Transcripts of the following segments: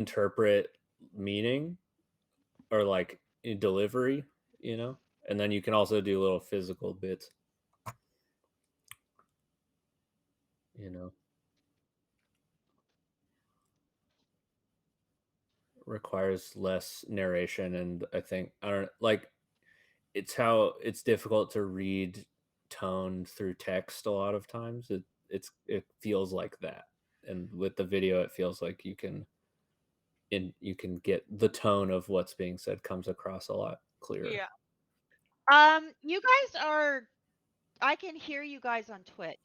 interpret meaning or like in delivery, you know? And then you can also do little physical bits, you know, requires less narration. And I think, I don't like, it's how it's difficult to read tone through text a lot of times. It feels like that. And with the video, it feels like you can get the tone of what's being said comes across a lot clearer. Yeah. You guys are I can hear you guys on Twitch.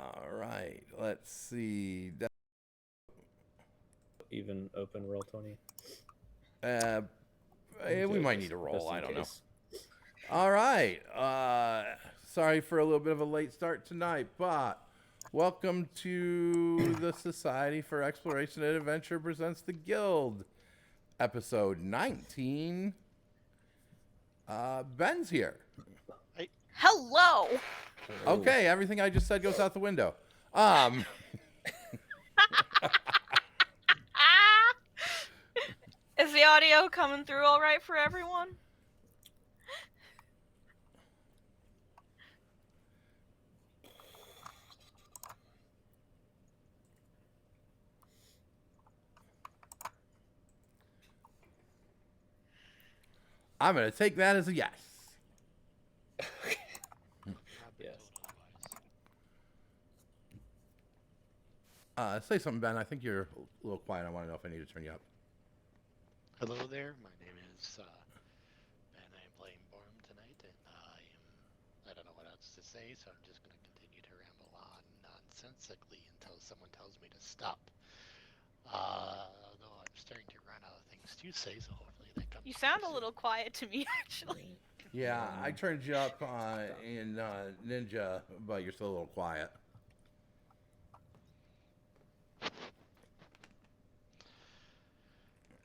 All right. Let's see. Even open roll 20. We might need to roll. Just in I don't know. case. All right. Sorry for a little bit of a late start tonight, but welcome to the Society for Exploration and Adventure presents the Guild, episode 19. Ben's here. Hello. Okay, everything I just said goes out the window. Is the audio coming through all right for everyone? I'm going to take that as a yes. Yes. Say something, Ben. I think you're a little quiet. I want to know if I need to turn you up. Hello there, my name is Ben. I am playing Borm tonight, and I don't know what else to say, so I'm just going to continue to ramble on nonsensically until someone tells me to stop. Although I'm starting to run out of things to say, so hopefully that comes. You sound a little quiet to me, actually. Yeah, I turned you up in Ninja, but you're still a little quiet.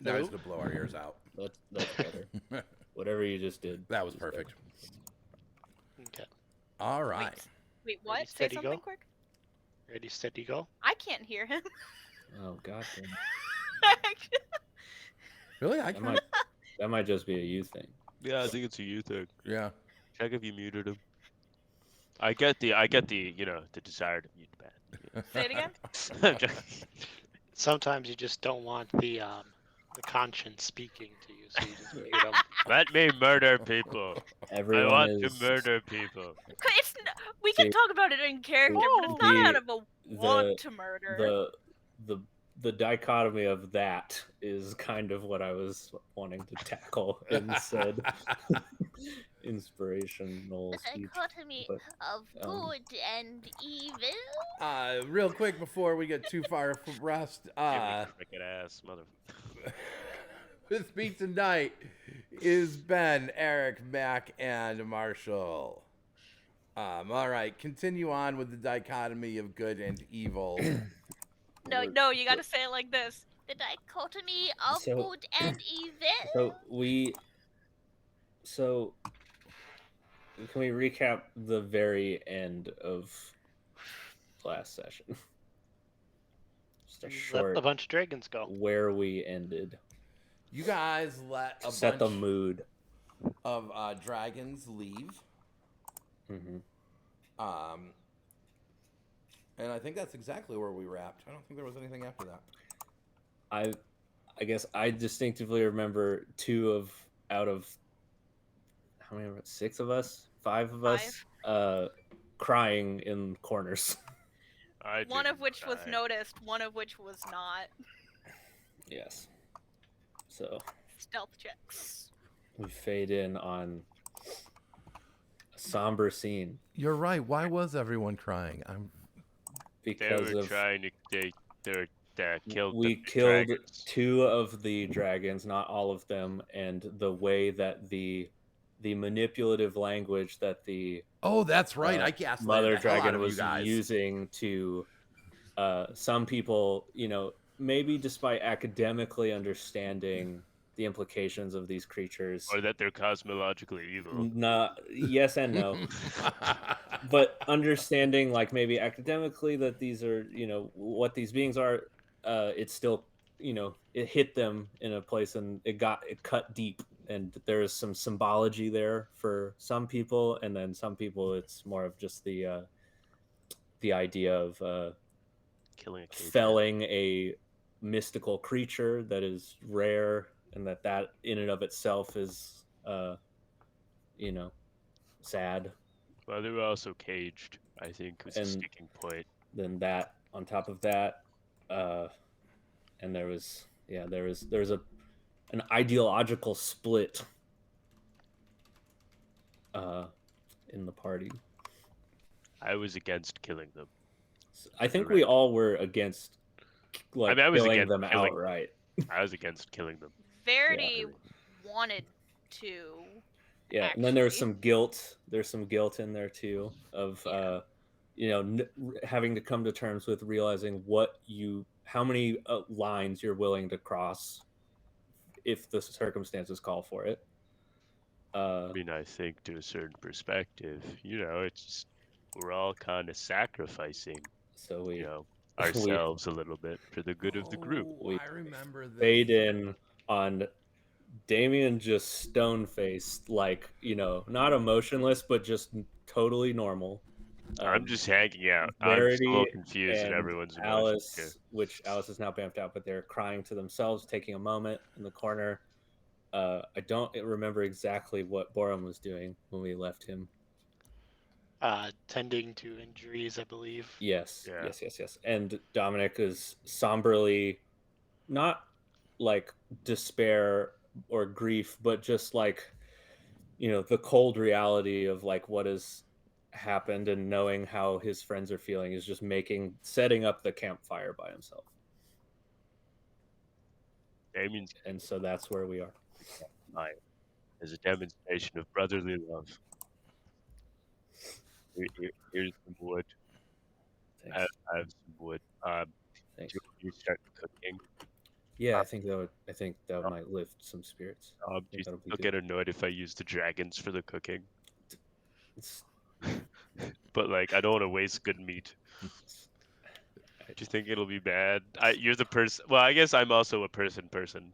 Now he's going to blow our ears out. That's better. Whatever you just did. That was perfect. Okay. All right. Wait, what? Ready, Say steady, something go? quick. Ready, steady, go? I can't hear him. Oh god. Really? I can't. That might just be a you thing. Yeah, I think it's a you thing. Yeah. Check if you muted him. I get the the desire to mute Ben. Say it again. I'm joking. Sometimes you just don't want the conscience speaking to you, so you just mute them. Let me murder people. Everyone I want is to murder people. We can See, talk about it in character, but it's not out of a want to murder. the dichotomy of that is kind of what I was wanting to tackle in said inspirational The speech. dichotomy but, of good and evil. Real quick before we get too far from rest, Give me cricket ass mother. with me tonight is Ben, Eric, Mac, and Marshall. All right, continue on with the dichotomy of good and evil. No, you gotta say it like this. The dichotomy of So- good and evil. So can we recap the very end of last session? Just a Let short a bunch of dragons go. where we ended. You guys let a Set the bunch mood. of dragons leave. Mm-hmm. And I think that's exactly where we wrapped. I don't think there was anything after that. I guess I distinctively remember out of how many? 6 of us, 5 of us, crying in corners. One of which was die. noticed, one of which was not. Yes. So Stealth checks. we fade in on a somber scene You're right. Why was everyone crying? They because were of trying to they killed we the killed dragons. 2 of the dragons, not all of them, and the way that the manipulative language that the Oh, that's right. I gaslighted mother the hell out dragon of you was guys. using to some people, maybe despite academically understanding the implications of these creatures, Or that they're cosmologically evil. yes and no, but understanding, like, maybe academically that these are, what these beings are, it's still, it hit them in a place and it cut deep, and there is some symbology there for some people, and then some people it's more of just the idea of Killing a cave felling a mystical creature that is rare, and that in and of itself is sad. Well, they were also caged, I think, was a And sticking point. Then that on top of that, and there was an ideological split in the party. I was against killing them. I think we all were against like I was killing against them killing. outright. I was against killing them. Verity wanted to. Yeah, and then there's some guilt. There's some guilt in there too of having to come to terms with realizing how many lines you're willing to cross if the circumstances call for it. I mean, I think to a certain perspective, it's just, we're all kind of sacrificing, so we, ourselves a little bit for the good of the group. I remember this. Fade in on Damien just stone-faced, like, not emotionless, but just totally normal. I'm just hanging out. I'm just a Verity little confused at and everyone's emotions Alice, here. which Alice is now bamfed out, but they're crying to themselves, taking a moment in the corner. I don't remember exactly what Borum was doing when we left him. Tending to injuries, I believe. Yes, Yeah. yes. And Dominic is somberly, not like despair or grief, but just like, the cold reality of like what has happened and knowing how his friends are feeling is just setting up the campfire by himself. And so that's where we are. As a demonstration of brotherly love. Here's some wood. I have some wood. Thanks. Do you start cooking? Yeah, I think that might lift some spirits. Do you still get annoyed if I use the dragons for the cooking? But like, I don't want to waste good meat. Do you think it'll be bad? You're the person. Well, I guess I'm also a person,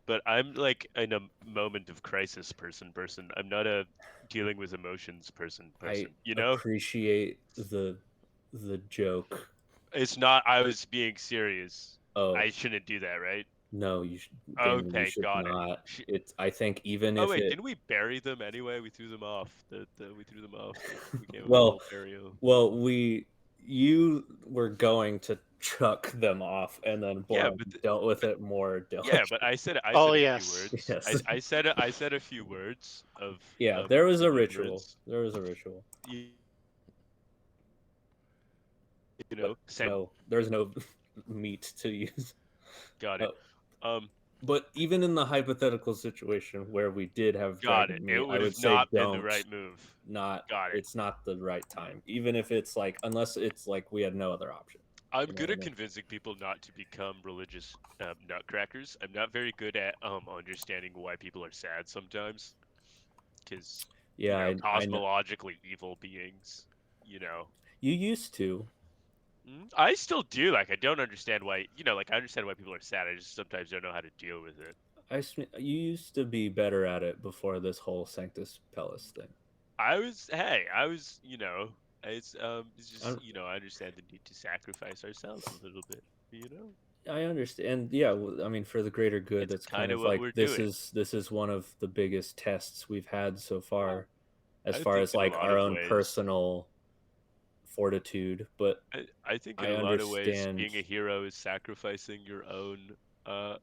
but I'm like in a moment of crisis person. I'm not a dealing with emotions person. I appreciate the joke. It's not. I was being serious. Oh, I shouldn't do that, right? No, you should. Okay, you should got not. it. I think even oh if wait, it. Didn't we bury them anyway? We threw them off. We threw them off. We came well, burial. You were going to chuck them off, and then dealt with it more diligently. Yeah, but I said a yes. few words. Yes. I said a few words of. Yeah, there was a ritual. There was a ritual. There's no meat to use. Got it. But even in the hypothetical situation where we did have dragon meat, it would I would have say not don't. been the right move. It's not the right time. Even if it's like, unless it's like we had no other option. I'm good at convincing people not to become religious nutcrackers. I'm not very good at understanding why people are sad sometimes, because cosmologically evil beings, You used to. I still do. Like, I don't understand why. I understand why people are sad. I just sometimes don't know how to deal with it. You used to be better at it before this whole Sanctus Pellus thing. It's just I understand the need to sacrifice ourselves a little bit, I understand. Yeah, I mean, for the greater good, that's kind of like this is one of the biggest tests we've had so far, as far as like our own personal fortitude. But I think in a lot of ways, being a hero is sacrificing your own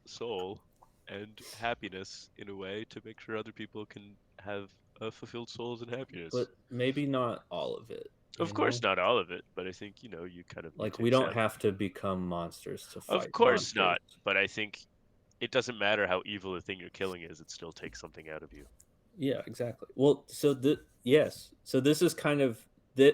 soul and happiness in a way to make sure other people can have fulfilled souls and happiness. But maybe not all of it. Of course, not all of it. But I think you kind of like we don't have to become monsters to fight. Of course not. But I think it doesn't matter how evil the thing you're killing is; it still takes something out of you. Yeah, exactly. Well, so this is kind of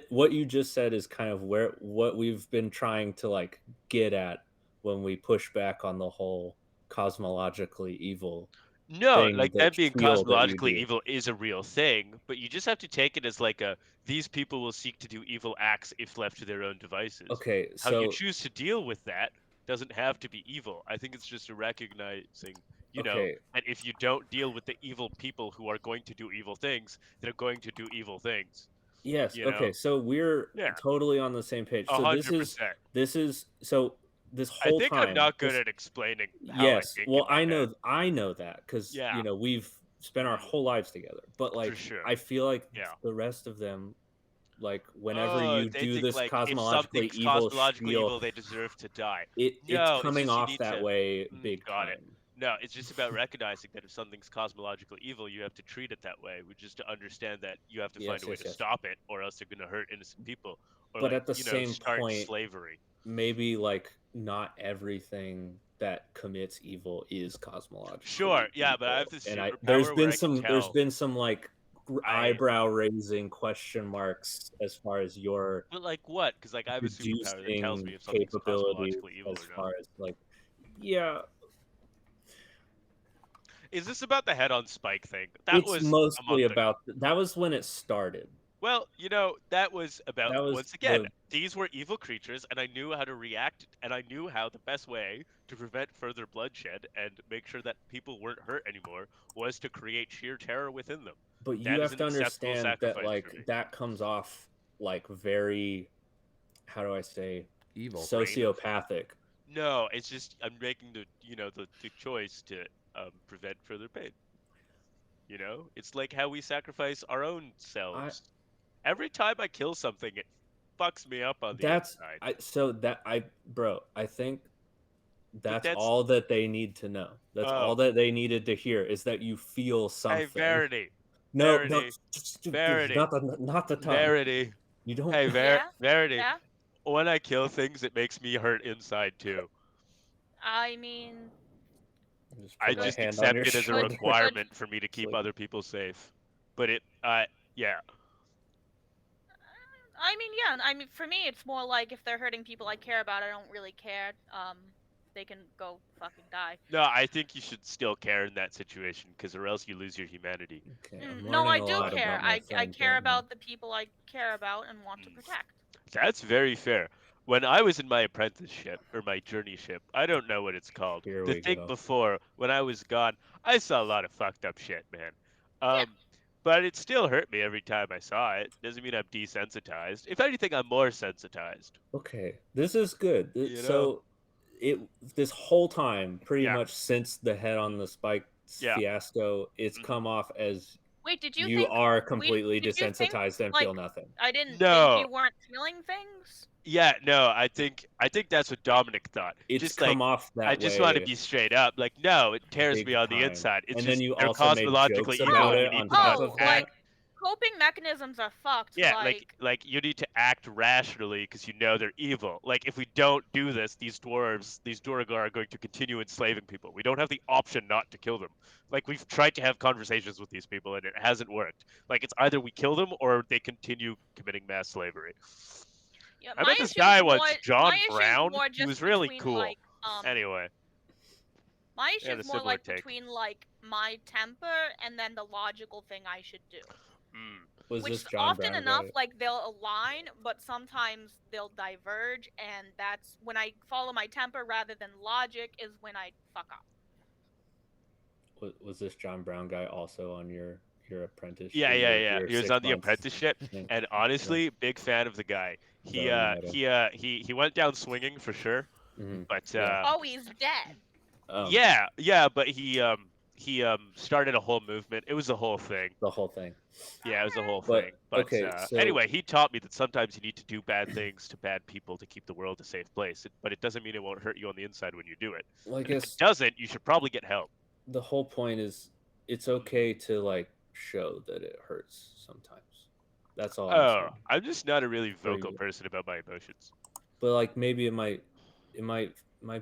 what you just said is kind of what we've been trying to like get at when we push back on the whole cosmologically evil. No, like that being cosmologically evil is a real thing, but you just have to take it as like these people will seek to do evil acts if left to their own devices. Okay, so how you choose to deal with that doesn't have to be evil. I think it's just a recognizing, that if you don't deal with the evil people who are going to do evil things, they're going to do evil things. Yes. Okay. So we're totally on the same page. So 100%. This whole time, I'm not good at explaining. Yes. I know that because we've spent our whole lives together. But like, I feel like the rest of them, like whenever you do this like, cosmologically evil, they deserve to die. It's coming off that way big time. No, it's just about recognizing that if something's cosmologically evil, you have to treat it that way, which is to understand that you have to find a way to stop it, or else they're going to hurt innocent people, or but at the same start point, slavery. maybe like not everything that commits evil is cosmologically Sure, yeah, but I evil. have this And superpower where I can there's tell. been some like eyebrow raising question marks as far as your But like what? Because like I have a superpower that tells deducing me if something's capability cosmologically evil as or not. far as like, yeah, Is this about the head on spike thing? That it's was a mostly month ago. about that was when it started. Well, that was about, That was once again, these were evil creatures, and I knew how to react, and I knew how the best way to prevent further bloodshed and make sure that people weren't hurt anymore was to create sheer terror within them. But you That is have an to acceptable understand that sacrifice for like me. that comes off like very, how do I say, Evil. sociopathic. No, it's just I'm making the choice to prevent further pain. It's like how we sacrifice our own selves. Every time I kill something, it fucks me up on the inside. Bro, I think that's that's- all that they need to know. That's all that they needed to hear is that you feel something. Hey, Verity. No, Verity. Verity. Not the time. Verity. You don't. Hey, Verity. Yeah? When I kill things, it makes me hurt inside too. I mean, I put my just hand accept on your it as a shoulder. requirement for me to keep like- other people safe. But yeah. I mean, yeah. I mean, for me, it's more like if they're hurting people I care about, I don't really care. They can go fucking die. No, I think you should still care in that situation, because or else you lose your humanity. Okay, I'm No, I learning a do lot care. about my I friend care right now. about the people I care about and want to protect. That's very fair. When I was in my apprenticeship, or my journeyship, I don't know what it's called. Here The we thing go. before, when I was gone, I saw a lot of fucked up shit, man. But it still hurt me every time I saw it. Doesn't mean I'm desensitized. If anything, I'm more sensitized. Okay, this is good. You So, this whole time, pretty Yeah. much since the head on the spike Yeah. fiasco, it's come off as Wait, did you you think are completely did you think, desensitized and like, feel nothing. I didn't No. think you weren't feeling things? Yeah, no, I think that's what Dominic thought. It's just come like, off that I just want to way be straight up. Like, no, it tears big me on the time. inside. It's And just then you they're also made cosmologically jokes evil about and it you need on to top not of that. act. Coping mechanisms are fucked. Yeah, like you need to act rationally because you know they're evil. Like, if we don't do this, these Duragar are going to continue enslaving people. We don't have the option not to kill them. Like, we've tried to have conversations with these people and it hasn't worked. Like, it's either we kill them or they continue committing mass slavery. Yeah, I met this guy once, John Brown. He was really between, cool. like, Anyway. My issue Yeah, the is more similar like take. between like my temper and then the logical thing I should do. Was Which this John often Brown enough, guy? like, they'll align, but sometimes they'll diverge, and that's when I follow my temper rather than logic is when I fuck up. Was this John Brown guy also on your apprentice? Yeah. Your He was 6 on the months? apprenticeship, and honestly, big fan of the guy. He went down swinging for sure, but Oh, he's dead. yeah, but he started a whole movement. It was a whole thing. The whole thing. Yeah, it was a whole But, thing. But okay, so anyway, he taught me that sometimes you need to do bad things to bad people to keep the world a safe place. But it doesn't mean it won't hurt you on the inside when you do it. Well, I And if guess it doesn't, you should probably get help. the whole point is it's okay to like show that it hurts sometimes. That's all. I'm just not a really vocal person about my emotions. But like maybe it might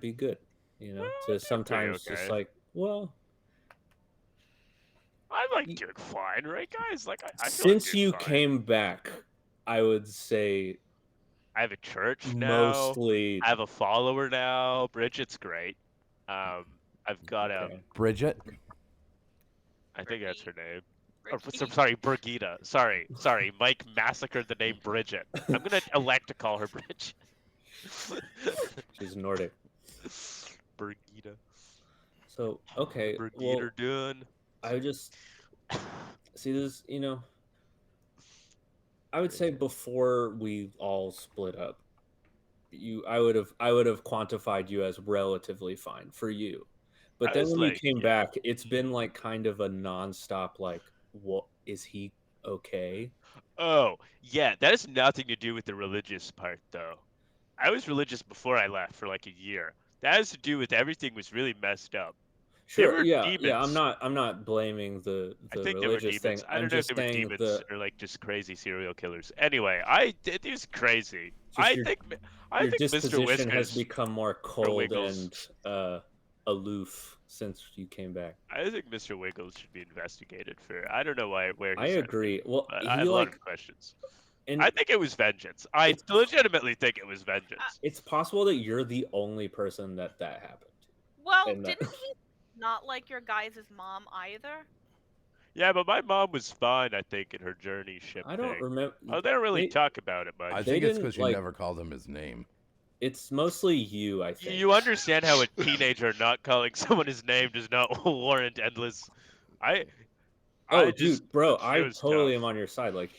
be good, to sometimes okay. just like, well, I like doing fine, right, guys? Like, I feel since like doing you fine. came back, I would say I have a church now. mostly. I have a follower now. Bridget's great. I've got Bridget. I think that's her name. Oh, sorry, Brigitte. Sorry. Mike massacred the name Bridget. I'm gonna elect to call her Bridget. She's Nordic. Brigitte. So okay, Brigitte done. I just see this. I would say before we all split up, I would have quantified you as relatively fine for you. But then when you came back, it's been like kind of a nonstop like, what is he okay? Oh, yeah, that has nothing to do with the religious part though. I was religious before I left for like a year. That has to do with everything was really messed up. Sure, were yeah, demons. I'm not blaming the I think they were religious thing. demons. I I'm don't know if just they were saying demons or like just crazy serial killers. Anyway, it is crazy. just I your think Mr. disposition has Whiskers become more or cold Wiggles. and aloof since you came back. I think Mr. Wiggles should be investigated for. I don't know where I he sent me, agree. Well, but I he have a lot like of questions. and I think it was vengeance. I it's legitimately think it was vengeance. it's possible that you're the only person that happened to. Well, And that, didn't he not like your guys' mom either? Yeah, but my mom was fine, I think, in her journey ship I don't thing. remember. Oh, they don't really They, talk about it much. I They think it's didn't, because you like- never called him his name. it's mostly you, I think. You understand how a teenager not calling someone his name does not warrant endless. Oh, Just, dude, bro, it I was totally tough. am on your side. Like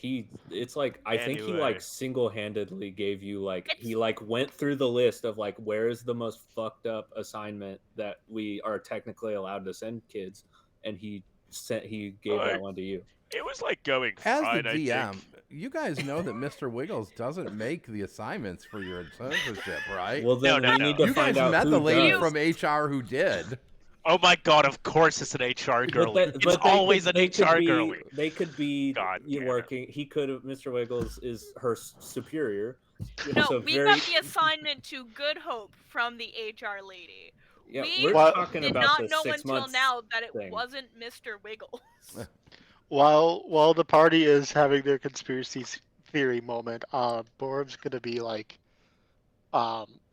it's like I think he Anyway. like single-handedly gave you like he It's- like went through the list of like where is the most fucked up assignment that we are technically allowed to send kids, and he gave that Like, one to you. It was like going As fine, the I DM, think. you guys know that Mr. Wiggles doesn't make the assignments for your internship, right? Well, then No, we no. need to you find guys out met who the lady does. from HR who did. Oh my god, of course it's an HR girly. It's they always could, an they could HR be, girly. They could be God damn it. working. He could have. Mr. Wiggles is her superior. No, so we very, got the assignment to Good Hope from the HR lady. Yeah, we we're What- talking did about not the know 6 until months now that it thing. wasn't Mr. Wiggles. While the party is having their conspiracy theory moment, Borb's gonna be like,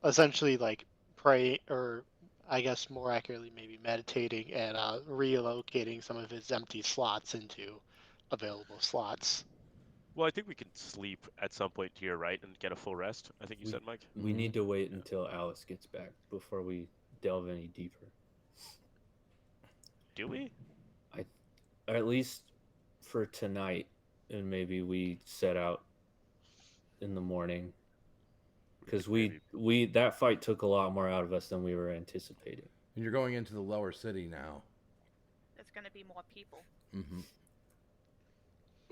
essentially like praying, or I guess more accurately maybe meditating and relocating some of his empty slots into available slots. Well, I think we can sleep at some point to your right and get a full rest. I think you said, Mike. We need to wait until Alice gets back before we delve any deeper. Do we? Or at least for tonight, and maybe we set out in the morning. Because we that fight took a lot more out of us than we were anticipating. And you're going into the lower city now. There's gonna be more people. Mm-hmm.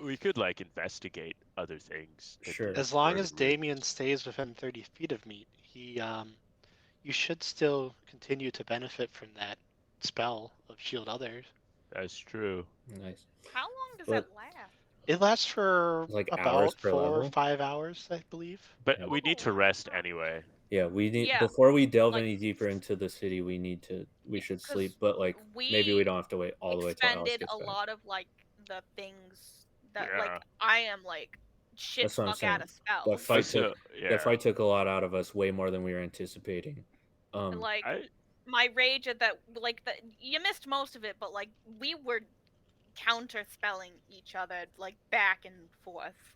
We could like investigate other things. Sure. As long as Further route. Damien stays within 30 feet of me, you should still continue to benefit from that spell of Shield Others. That's true. Nice. How long does But- that last? It lasts for Like hours about per 4 or level? 5 hours, I believe. But Yeah. we need to rest anyway. Yeah, we need Yeah, before we delve like- any deeper into the city. We should 'cause sleep, but like maybe we don't have to wait all the way till Alice expended gets a back. lot of like the things that Yeah. like I am like shit That's what I'm fuck out of saying. spells. That fight So, took yeah. that fight took a lot out of us, way more than we were anticipating. And, like I, my rage at that, like you missed most of it, but like we were counter spelling each other like back and forth.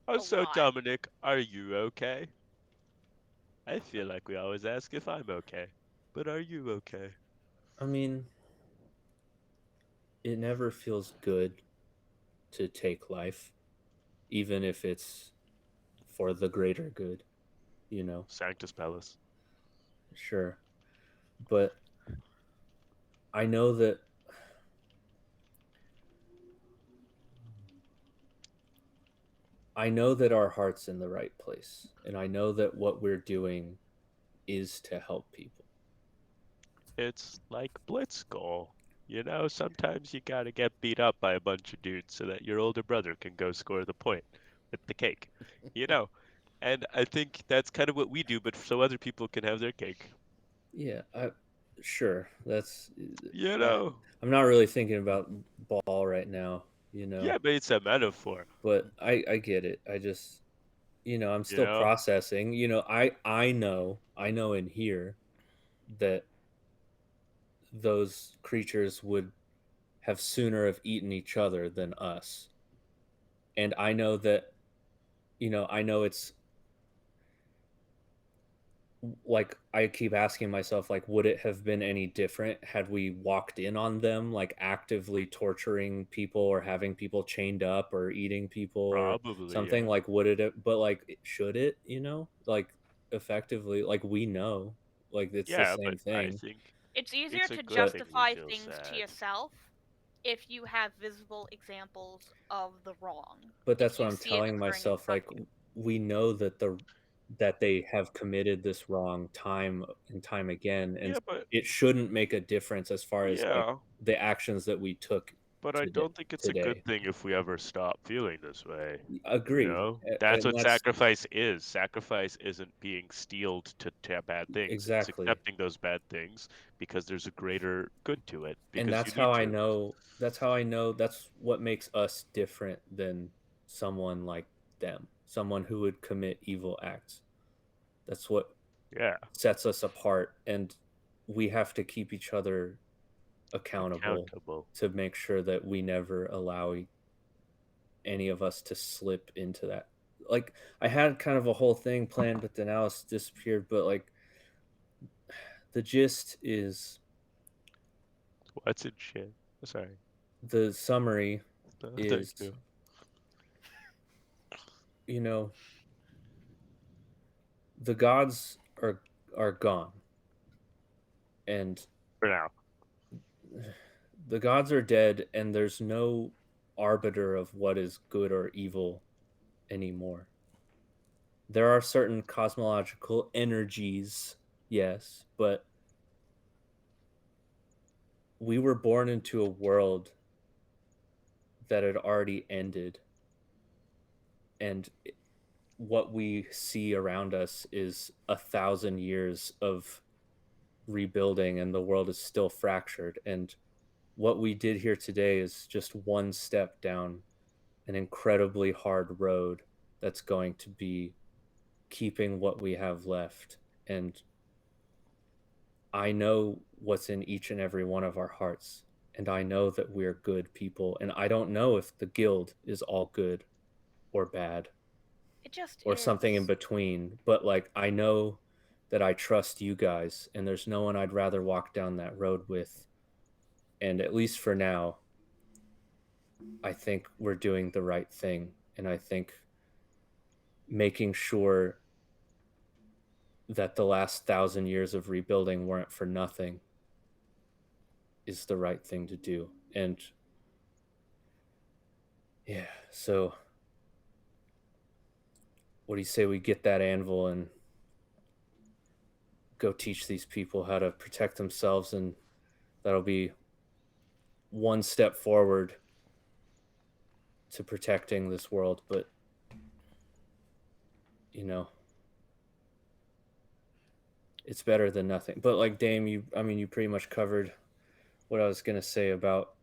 Also, lot. Dominic, are you okay? I feel like we always ask if I'm okay, but are you okay? I mean, it never feels good to take life, even if it's for the greater good, you know. Sanctus Palace. Sure. But I know that our heart's in the right place, and I know that what we're doing is to help people. It's like Blitzskull. You know, sometimes you gotta get beat up by a bunch of dudes so that your older brother can go score the point with the cake. You know? And I think that's kind of what we do, but so other people can have their cake. Yeah, sure. That's You know? I'm not really thinking about ball right now, you know. Yeah, but it's a metaphor. But I get it. I just, I'm still know? processing. I know in here that those creatures would have sooner have eaten each other than us. And I know that, I know it's like I keep asking myself, like, would it have been any different had we walked in on them, like actively torturing people or having people chained up or eating people Probably, or something? yeah. Like, would it? But like, should it? Like, effectively, like we know, like it's Yeah, the same but I thing. think It's easier It's a to good thing we justify feel things sad. to yourself if you have visible examples of the wrong. But that's if what you I'm see it telling occurring in myself. front Like, of you. we know that that they have committed this wrong time and time again, and Yeah, but it shouldn't make a difference as far as like yeah, the actions that we took but I don't think it's a good today. thing if we ever stop feeling this way. You Agree. know, that's And what that's sacrifice is. Sacrifice isn't being steeled to bad things. It's exactly. accepting those bad things because there's a greater good to it. And Because you need to. that's what makes us different than someone like them, someone who would commit evil acts. That's what Yeah, sets us apart, and we have to keep each other accountable accountable. to make sure that we never allow any of us to slip into that. Like, I had kind of a whole thing planned, but then Alice disappeared. But like, the gist is, What's in shit? Sorry. the summary Thank is, you. you know, the gods are gone, and For now. the gods are dead, and there's no arbiter of what is good or evil anymore. There are certain cosmological energies, yes, but we were born into a world that had already ended, and what we see around us is 1,000 years of rebuilding, and the world is still fractured. And what we did here today is just one step down an incredibly hard road that's going to be keeping what we have left. And I know what's in each and every one of our hearts, and I know that we're good people, and I don't know if the guild is all good or bad It just or something in is. between, but like, I know that I trust you guys, and there's no one I'd rather walk down that road with. And at least for now, I think we're doing the right thing, and I think making sure that the last 1,000 years of rebuilding weren't for nothing is the right thing to do. And yeah, so what do you say we get that anvil and go teach these people how to protect themselves? And that'll be one step forward to protecting this world. But you know, it's better than nothing. But like, Dame, you pretty much covered what I was gonna say about,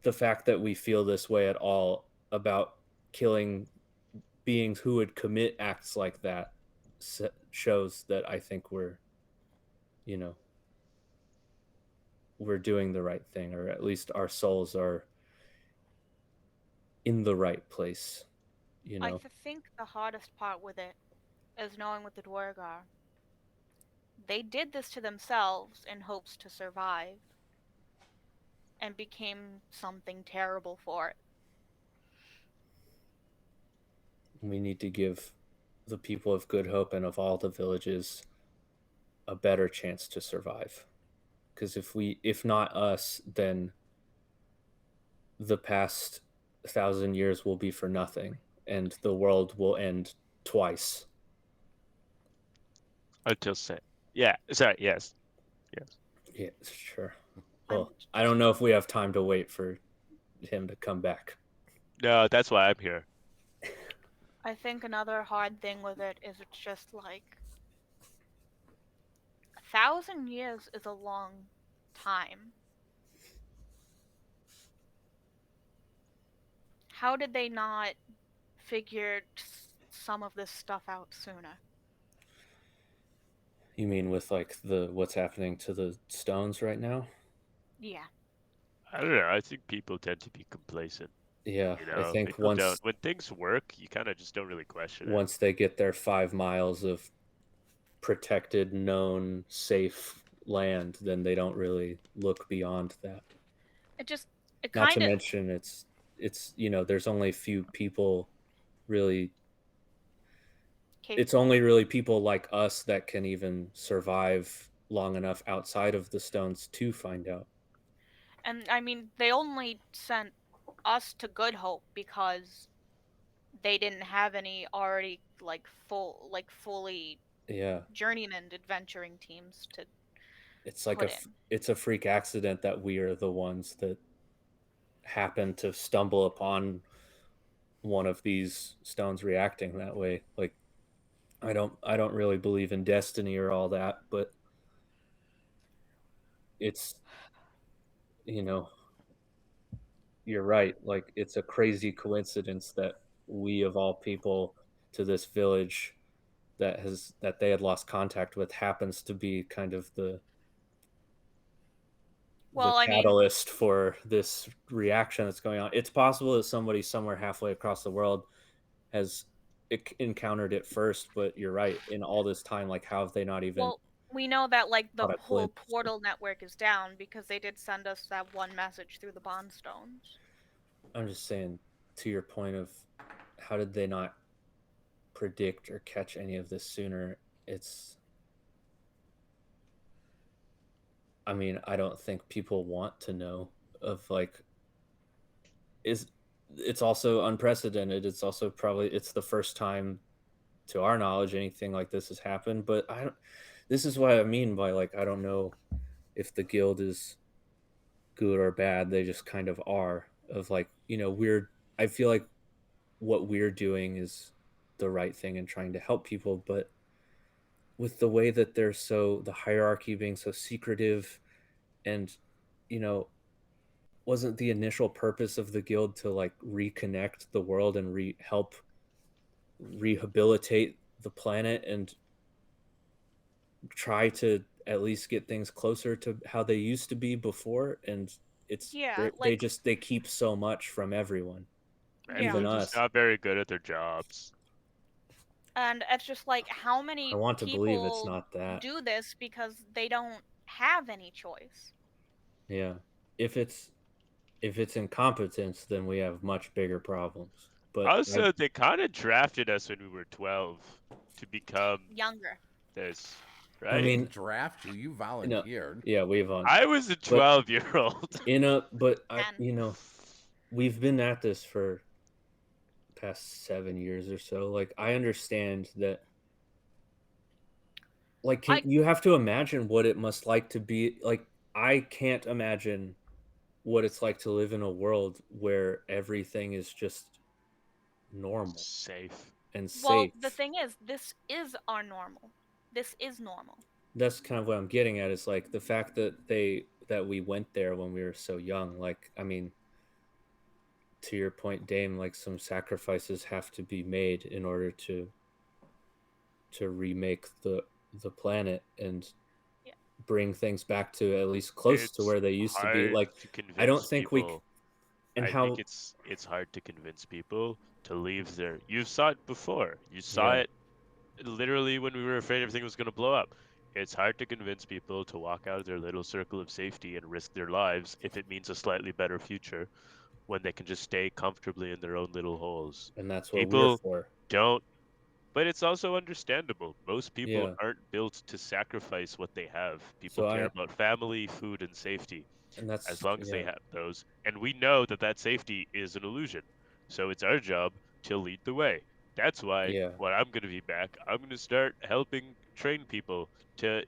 the fact that we feel this way at all about killing beings who would commit acts like that shows that I think you know, we're doing the right thing, or at least our souls are in the right place, I think the hardest part with it is knowing what the Dwarg are. They did this to themselves in hopes to survive, and became something terrible for it. We need to give the people of Good Hope and of all the villages a better chance to survive. Because if not us, then the past 1,000 years will be for nothing, and the world will end twice. Until say. Yeah. Sorry. Yes. Yes. Yeah, sure. Well, I don't know if we have time to wait for him to come back. No, that's why I'm here. I think another hard thing with it is it's just like 1,000 years is a long time. How did they not figure some of this stuff out sooner? You mean with like what's happening to the stones right now? Yeah. I don't know. I think people tend to be complacent. Yeah, You I know, think people don't. When things work, you kind of just don't really question it. once they get their 5 miles of protected, known, safe land, then they don't really look beyond that. It Not kind to of. mention, it's there's only a few people really. It's only really people like us that can even survive long enough outside of the stones to find out. And I mean, they only sent us to Good Hope because they didn't have any already fully Yeah. journeyman adventuring teams to It's like put in. it's a freak accident that we are the ones that happen to stumble upon one of these stones reacting that way. Like I don't really believe in destiny or all that, but it's, you know, you're right. Like it's a crazy coincidence that we of all people to this village that they had lost contact with happens to be kind of the Well, I mean, catalyst for this reaction that's going on. It's possible that somebody somewhere halfway across the world has encountered it first, but you're right. In all this time, like how have they not even well, we know that like the caught a whole glimpse? portal network is down because they did send us that one message through the bond stones. I'm just saying, to your point of how did they not predict or catch any of this sooner? I mean, I don't think people want to know of like is it's also unprecedented. It's also probably it's the first time to our knowledge anything like this has happened, but I don't this is what I mean by like I don't know if the guild is good or bad. They just kind of are of like, we're I feel like what we're doing is the right thing and trying to help people, but with the way that they're so the hierarchy being so secretive and you know wasn't the initial purpose of the guild to like reconnect the world and help rehabilitate the planet and try to at least get things closer to how they used to be before? And it's Yeah, they keep so much from everyone, And even they're just us. not very good at their jobs. and it's just like how I many want to believe it's people not that. do this because they don't have any choice. Yeah, if it's incompetence, then we have much bigger problems. But Also, they kind of drafted us when we were 12 to become Younger. this, I right? mean, draft you. You volunteered. Yeah, we've on. I was a 12-year-old. We've been at this for past 7 years or so. Like I understand that. Like you have to imagine what it must like to be like. I can't imagine what it's like to live in a world where everything is just normal Safe. and safe. Well, the thing is, this is our normal. This is normal. That's kind of what I'm getting at. Is like the fact that we went there when we were so young. Like, I mean, to your point, Dame, like some sacrifices have to be made in order to remake the planet and bring things back to at least close to where they used to be. Like, I don't think people. I think it's hard to convince people to leave their. You saw it before. You saw it literally when we were afraid everything was going to blow up. It's hard to convince people to walk out of their little circle of safety and risk their lives if it means a slightly better future when they can just stay comfortably in their own little holes. And that's what people we're for. Don't. But it's also understandable. Most people aren't built to sacrifice what they have. People care about family, food, and safety. And that's as long as they have those. And we know that safety is an illusion. So it's our job to lead the way. That's why when I'm going to be back, I'm going to start helping train people to,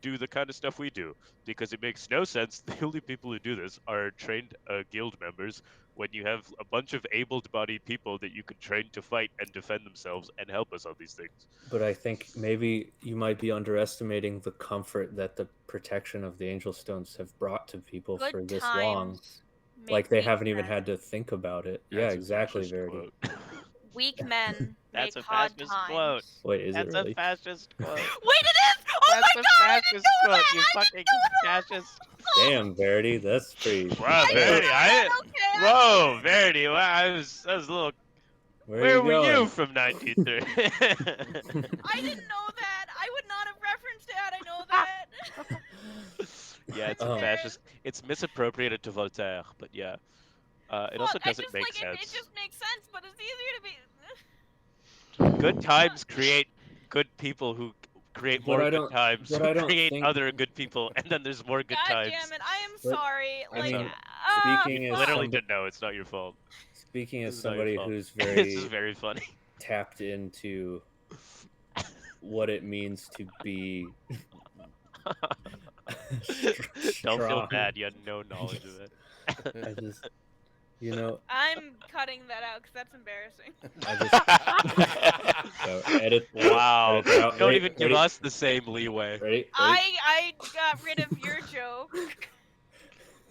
do the kind of stuff we do. Because it makes no sense. The only people who do this are trained guild members when you have a bunch of able-bodied people that you can train to fight and defend themselves and help us on these things. But I think maybe you might be underestimating the comfort that the protection of the Angel Stones have brought to people for this long. Like they haven't even had to think about it. That's exactly, Verity. Weak men That's make a hard fascist times. quote. Wait, is That's it really? a fascist quote. Wait, it is! Oh That's my a god! fascist quote, you fucking fascist. Damn, Verity, that's pretty. Wow, Verity, whoa, Verity, wow, I was a little. Where were you from 93? I didn't know that. I would not have referenced it had I know that. Yeah, it's a fascist. It's misappropriated to Voltaire, but yeah. It also doesn't make sense. It just makes sense, but it's easier to be. Good times create good people who create more good times, who create other good people, and then there's more good times. God damn it! I am sorry. I mean, speaking you literally didn't know. It's not your fault. speaking as This is not your somebody fault. who's This is very very funny. tapped into what it means to be Don't feel strong. bad. You had no knowledge of it. I just, you know, I'm cutting that out because that's embarrassing. I just so edit. Wow. Edit that out. Don't Ready? even give Ready? us the same leeway. Ready? I got rid of your joke.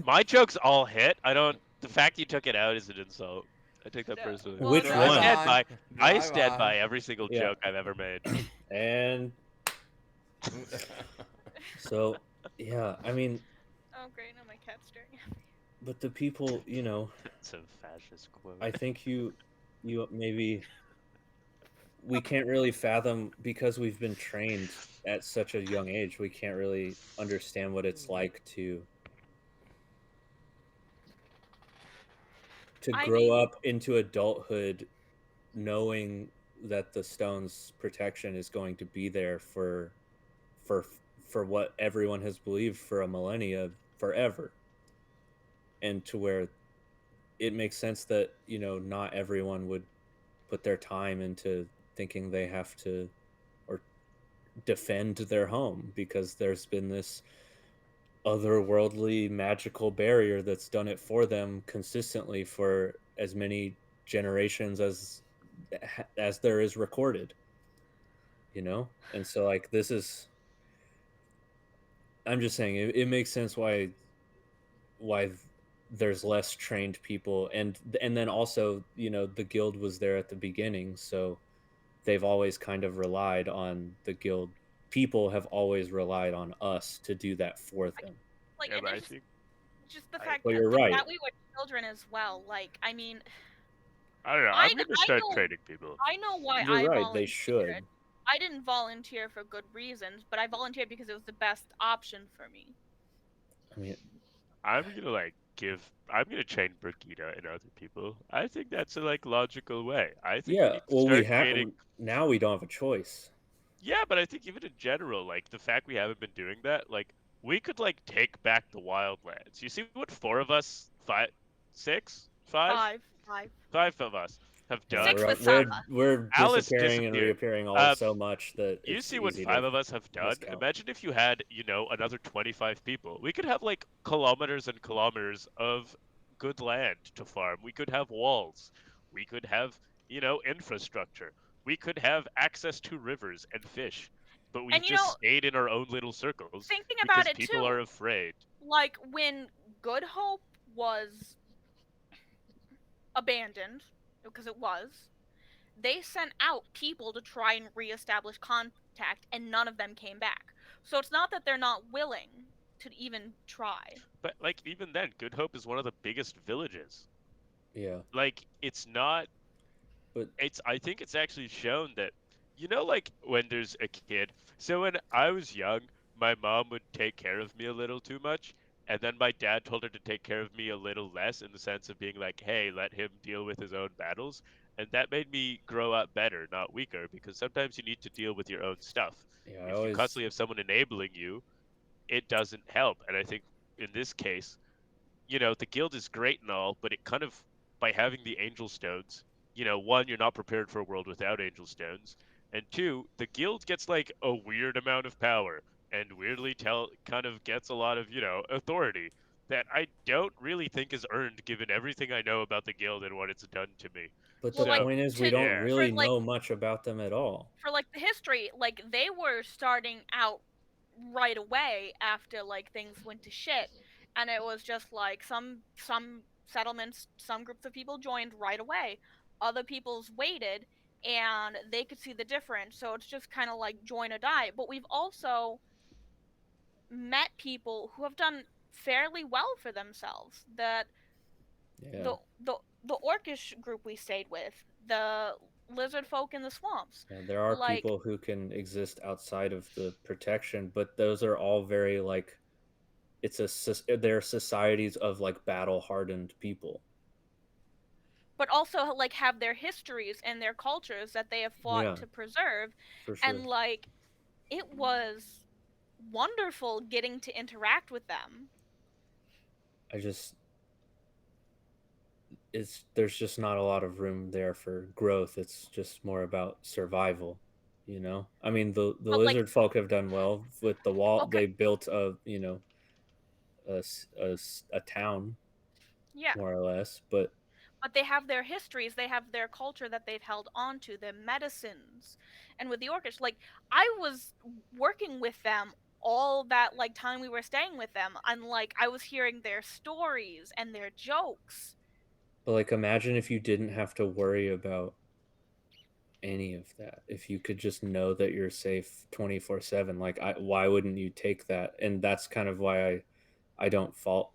My jokes all hit. I don't. The fact you took it out is an insult. I take that No, personally. well, Which no, one? I stand by every single Yeah. joke I've ever made. And so, yeah, I mean, Oh great, now my cat's staring at me. but the people, you know, It's a fascist quote. I think you maybe we can't really fathom because we've been trained at such a young age. We can't really understand what it's like to grow up into adulthood knowing that the stone's protection is going to be there for for what everyone has believed for a millennia forever, and to where it makes sense that, you know, not everyone would put their time into thinking they have to or defend their home because there's been this otherworldly magical barrier that's done it for them consistently for as many generations as there is recorded, you know. And so like this is, I'm just saying it makes sense why there's less trained people, and then also, you know, the guild was there at the beginning, so they've always kind of relied on the guild. People have always relied on us to do that for them. Like, Yeah, and but I it's think just the fact Well, that, you're right. that we were children as well. Like, I mean, I don't know. I'm gonna start training people. I know why You're I right, volunteered. they should. I didn't volunteer for good reasons, but I volunteered because it was the best option for me. I mean, I'm gonna train Brigida and other people. I think that's a like logical way. I think we yeah, need to well, we start have creating. now we don't have a choice. Yeah, but I think even in general, like the fact we haven't been doing that, like we could like take back the wildlands. You see what four of us, five, six, five, five of us have Yeah, done. Six with we're Samba. disappearing Alice and disappeared. reappearing all so much that You it's see what easy five to of us have done? miscount. Imagine if you had, you know, another 25 people. We could have like kilometers and kilometers of good land to farm. We could have walls. We could have, you know, infrastructure. We could have access to rivers and fish. But we've And, you just know, stayed in our own little circles thinking because about it people too, are afraid. like when Good Hope was abandoned, because it was, they sent out people to try and reestablish contact, and none of them came back. So it's not that they're not willing to even try. But like even then, Good Hope is one of the biggest villages. Yeah. Like it's not, but I think it's actually shown that, you know, like when there's a kid. So when I was young, my mom would take care of me a little too much, and then my dad told her to take care of me a little less in the sense of being like, hey, let him deal with his own battles. And that made me grow up better, not weaker, because sometimes you need to deal with your own stuff. Yeah, If you constantly have someone enabling you, it doesn't help. And I think in this case, you know, the guild is great and all, but it kind of, by having the angel stones, you know, one, you're not prepared for a world without angel stones, and two, the guild gets like a weird amount of power and weirdly kind of gets a lot of, you know, authority that I don't really think is earned given everything I know about the guild and what it's done to me. But Well, the like, point is, we don't really for, like, know much about them at all. For like the history, like they were starting out right away after like things went to shit, and it was just like some settlements, some groups of people joined right away, other people's waited, and they could see the difference. So it's just kind of like join or die. But we've also met people who have done fairly well for themselves. That Yeah. the orcish group we stayed with, the lizard folk in the swamps. Yeah, there are like, people who can exist outside of the protection, but those are all very like they're societies of like battle hardened people. But also like have their histories and their cultures that they have fought to preserve. For sure. And like it was wonderful getting to interact with them. there's just not a lot of room there for growth. It's just more about survival, you know? I mean, the But like, lizard folk have done well with the wall. okay, They built a town yeah. more or less, but But they have their histories, they have their culture that they've held on to, their medicines. And with the orcish, like, I was working with them all that like time we were staying with them, and like I was hearing their stories and their jokes. like imagine if you didn't have to worry about any of that. If you could just know that you're safe 24/7, like why wouldn't you take that? And that's kind of why I don't fault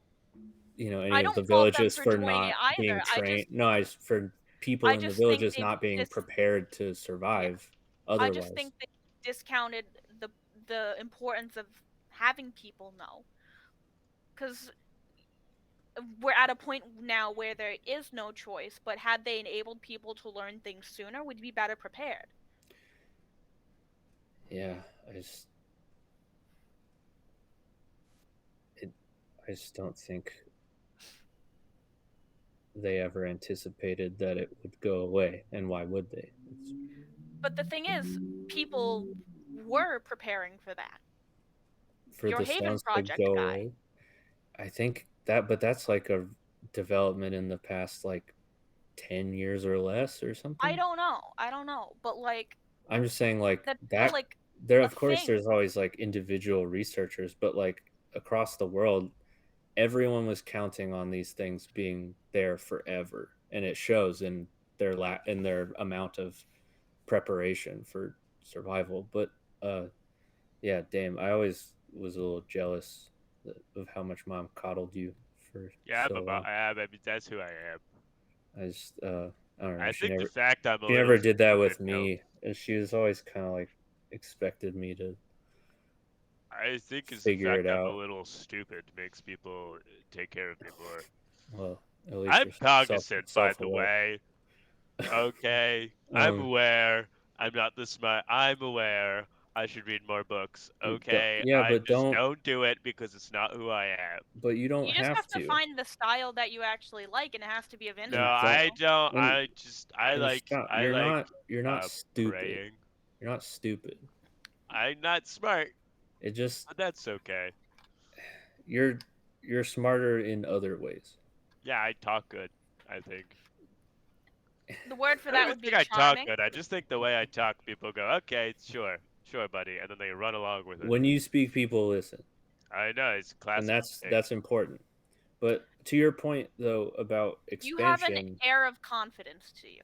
any I of the don't fault them villages for for doing it not either. being trained. No, I just for people I in the just think villages not being prepared to yeah. survive I just otherwise. think they discounted the importance of having people know. Cuz we're at a point now where there is no choice, but had they enabled people to learn things sooner, we'd be better prepared. Yeah, it, I just don't think they ever anticipated that it would go away, and why would they? But the thing is, people were preparing for that. For Your the Haven stones to project go guy. away, I think that, but that's like a development in the past like 10 years or less or I something. don't know. I don't know. But like I'm just saying like that's still that like there a of course thing. there's always like individual researchers, but like across the world everyone was counting on these things being there forever, and it shows in in their amount of preparation for survival. But uh yeah, damn, I always was a little jealous of how much mom coddled you for Yeah, so long. I mean, that's who I am. I just I don't know. I She think the never fact I'm a she little never did that stupid with helps. me. And she was always kind of like expected me to I think it's the figure fact it I'm a out. little stupid makes people take care of me more. Well, at least I'm you're cognizant, by self the aware. way. Okay, I'm um, aware. I'm not this smart. I'm aware. I should read more books. Okay, yeah, I but just don't do it because it's not who I am. you don't You just have have to to. find the style that you actually like, and it has to be of No, interest to Exactly. I you. don't. And stop. I like You're not stupid. praying. You're not stupid. I'm not smart, It just but that's okay. you're you're smarter in other ways. Yeah, I talk good, I think. The word for I don't that even would be think I talk charming. good. I just think the way I talk, people go, okay, sure, buddy, and then they run along with it. When you speak, people listen, I know, it's a and classic mistake. that's important. But to your point though about You have an expansion, air of confidence to you.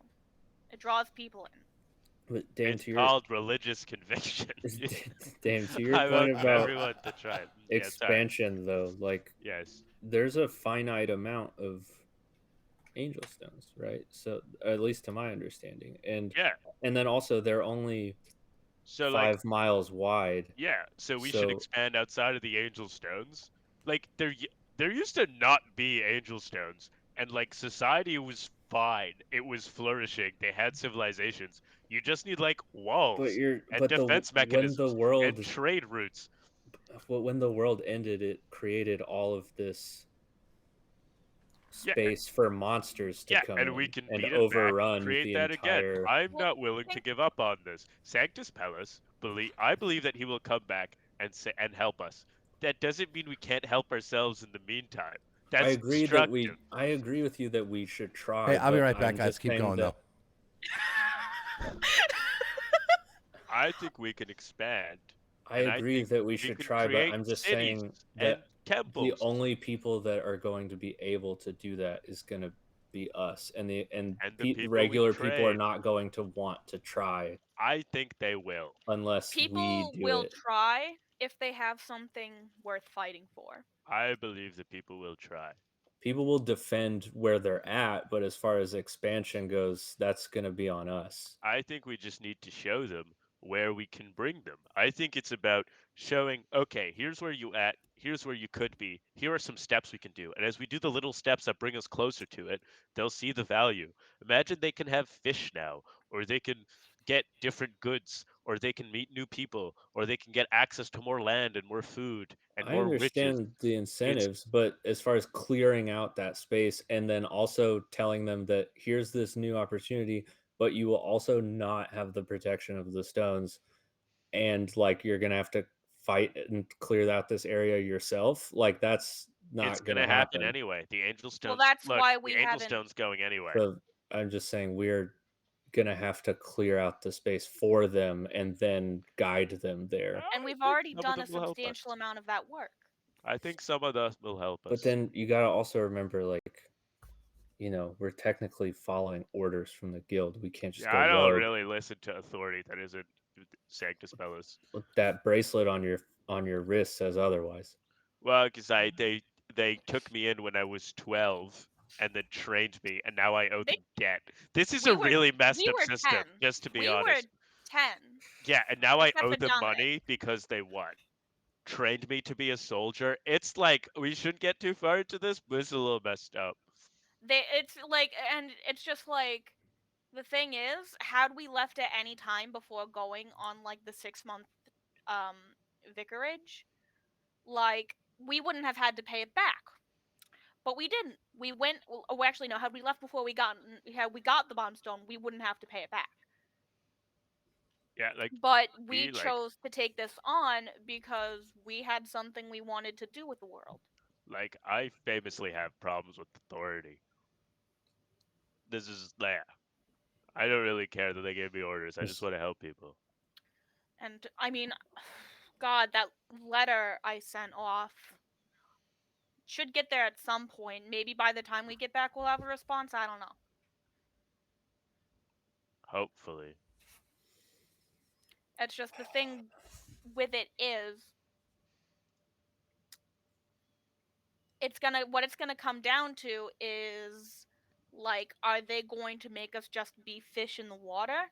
It draws people in. but damn, It's to your called religious conviction. damn, to your I point welcome about everyone to try it. Yeah, sorry. expansion though, like Yes. there's a finite amount of angel stones, right? So at least to my understanding, Yeah. and then also they're only So like 5 miles wide. yeah, so we should So expand outside of the angel stones. Like there used to not be angel stones, and like society was fine. It was flourishing. They had civilizations. You just need like walls and the defense mechanisms and world trade routes. when the world ended, it created all of this Yeah, space for monsters to yeah, come and we in can and beat it back and overrun create the that again. entire. I'm Well, not willing to think give up on this. Sanctus Pellus, I believe that he will come back and help us. That doesn't mean we can't help ourselves in the meantime. That's destructive. I agree with you that we should Hey, try, I'll be but right back, I'm guys. just Keep saying going that though. I think we can expand, I and I agree think that we we should can try, but create I'm just cities saying and that the temples, only people that are going to be able to do that is going to be us, and and the people we regular people are trade. not going to want to try I think they will. unless we people do will it. try if they have something worth fighting for. I believe the people will try. People will defend where they're at, but as far as expansion goes, that's going to be on us. I think we just need to show them where we can bring them. I think it's about showing, okay, here's where you at, here's where you could be. Here are some steps we can do. And as we do the little steps that bring us closer to it, they'll see the value. Imagine they can have fish now, or they can get different goods, or they can meet new people, or they can get access to more land and more food and I more riches. understand the It's incentives, but as far as clearing out that space and then also telling them that here's this new opportunity, but you will also not have the protection of the stones, and like you're gonna have to fight and clear out this area yourself. Like that's it's not gonna gonna happen happen. anyway. The Angel Well, Stones, that's look, why the we Angel haven't. Stone's going anyway. So I'm just saying we're gonna have to clear out the space for them and then guide them there. And I we've think already some of done a them will help us. substantial amount of that work. I think some of us will help But us. then you gotta also remember, like, we're technically following orders from the guild. We can't just Yeah, go I don't rogue. really listen to authority that isn't Sanctus Bellus. That bracelet on your wrist says otherwise. Well, because they took me in when I was 12 and then trained me, and now I owe They, them debt. This is we a were really messed we up were system, 10. just to be We were honest. 10, Yeah, and now I except owe for them Dominic. money because they what? Trained me to be a soldier. It's like we shouldn't get too far into this, but it's a little messed up. It's like, and it's just like, the thing is, had we left at any time before going on like the 6-month um vicarage, like we wouldn't have had to pay it back. But we didn't. We went. Oh, actually, no. Had we left before had we got the Bondstone, we wouldn't have to pay it back. Yeah, like But we be like chose to take this on because we had something we wanted to do with the world. like I famously have problems with authority. This is yeah. I don't really care that they gave me orders. I just want to help people. And I mean, God, that letter I sent off should get there at some point. Maybe by the time we get back, we'll have a response. I don't know. Hopefully. It's just the thing with it is, what it's gonna come down to is, like, are they going to make us just be fish in the water,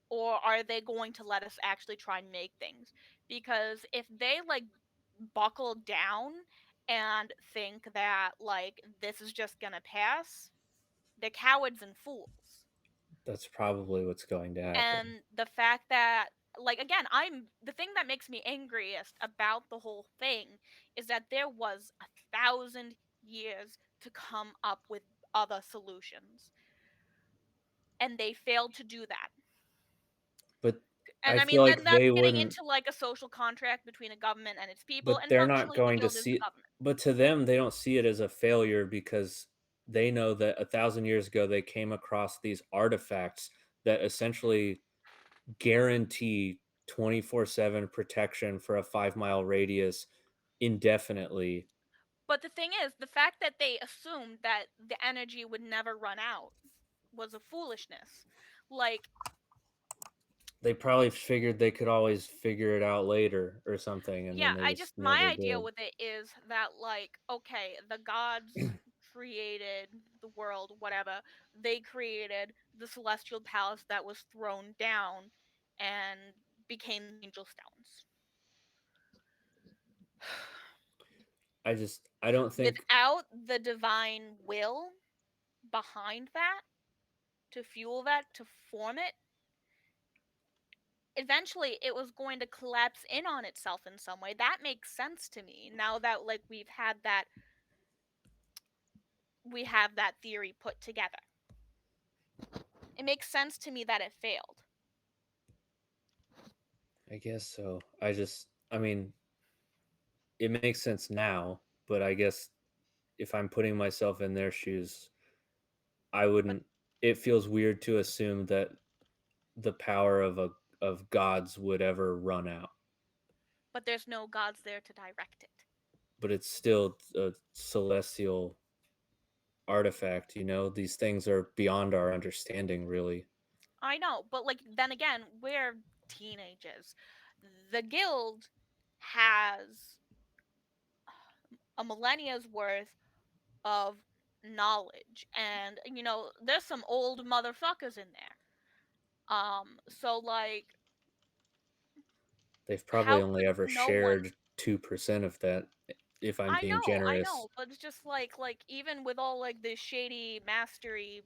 or are they going to let us actually try and make things? Because if they like buckle down and think that like this is just gonna pass, they're cowards and fools. That's probably what's going to happen. And the fact that, like, again, the thing that makes me angriest about the whole thing is that there was 1,000 years to come up with other solutions, and they failed to do that. But And I I feel mean, like then that's they getting wouldn't. into like a social contract between a government and its people, But and they're not functionally the going to guild is the see. government. But to them, they don't see it as a failure because they know that 1,000 years ago they came across these artifacts that essentially guarantee 24/7 protection for a 5-mile radius indefinitely. But the thing is, the fact that they assumed that the energy would never run out was a foolishness. Like, They probably figured they could always figure it out later or something, and yeah, then they just my never idea did. with it is that, like, okay, the gods created the world, whatever. They created the celestial palace that was thrown down and became the angel stones. I don't think Without the divine will behind that, to fuel that, to form it, eventually it was going to collapse in on itself in some way. That makes sense to me now that, like, we have that theory put together. It makes sense to me that it failed. I guess so. I mean, it makes sense now, but I guess if I'm putting myself in their shoes, I But wouldn't. It feels weird to assume that the power of gods would ever run out, there's no gods there to direct it. but it's still a celestial artifact. These things are beyond our understanding, really. I know, but like then again, we're teenagers. The guild has a millennia's worth of knowledge, and there's some old motherfuckers in there. So like, They've probably how only could ever no one? shared 2% of that, if I'm being I generous. know, but it's just like even with all like this shady mastery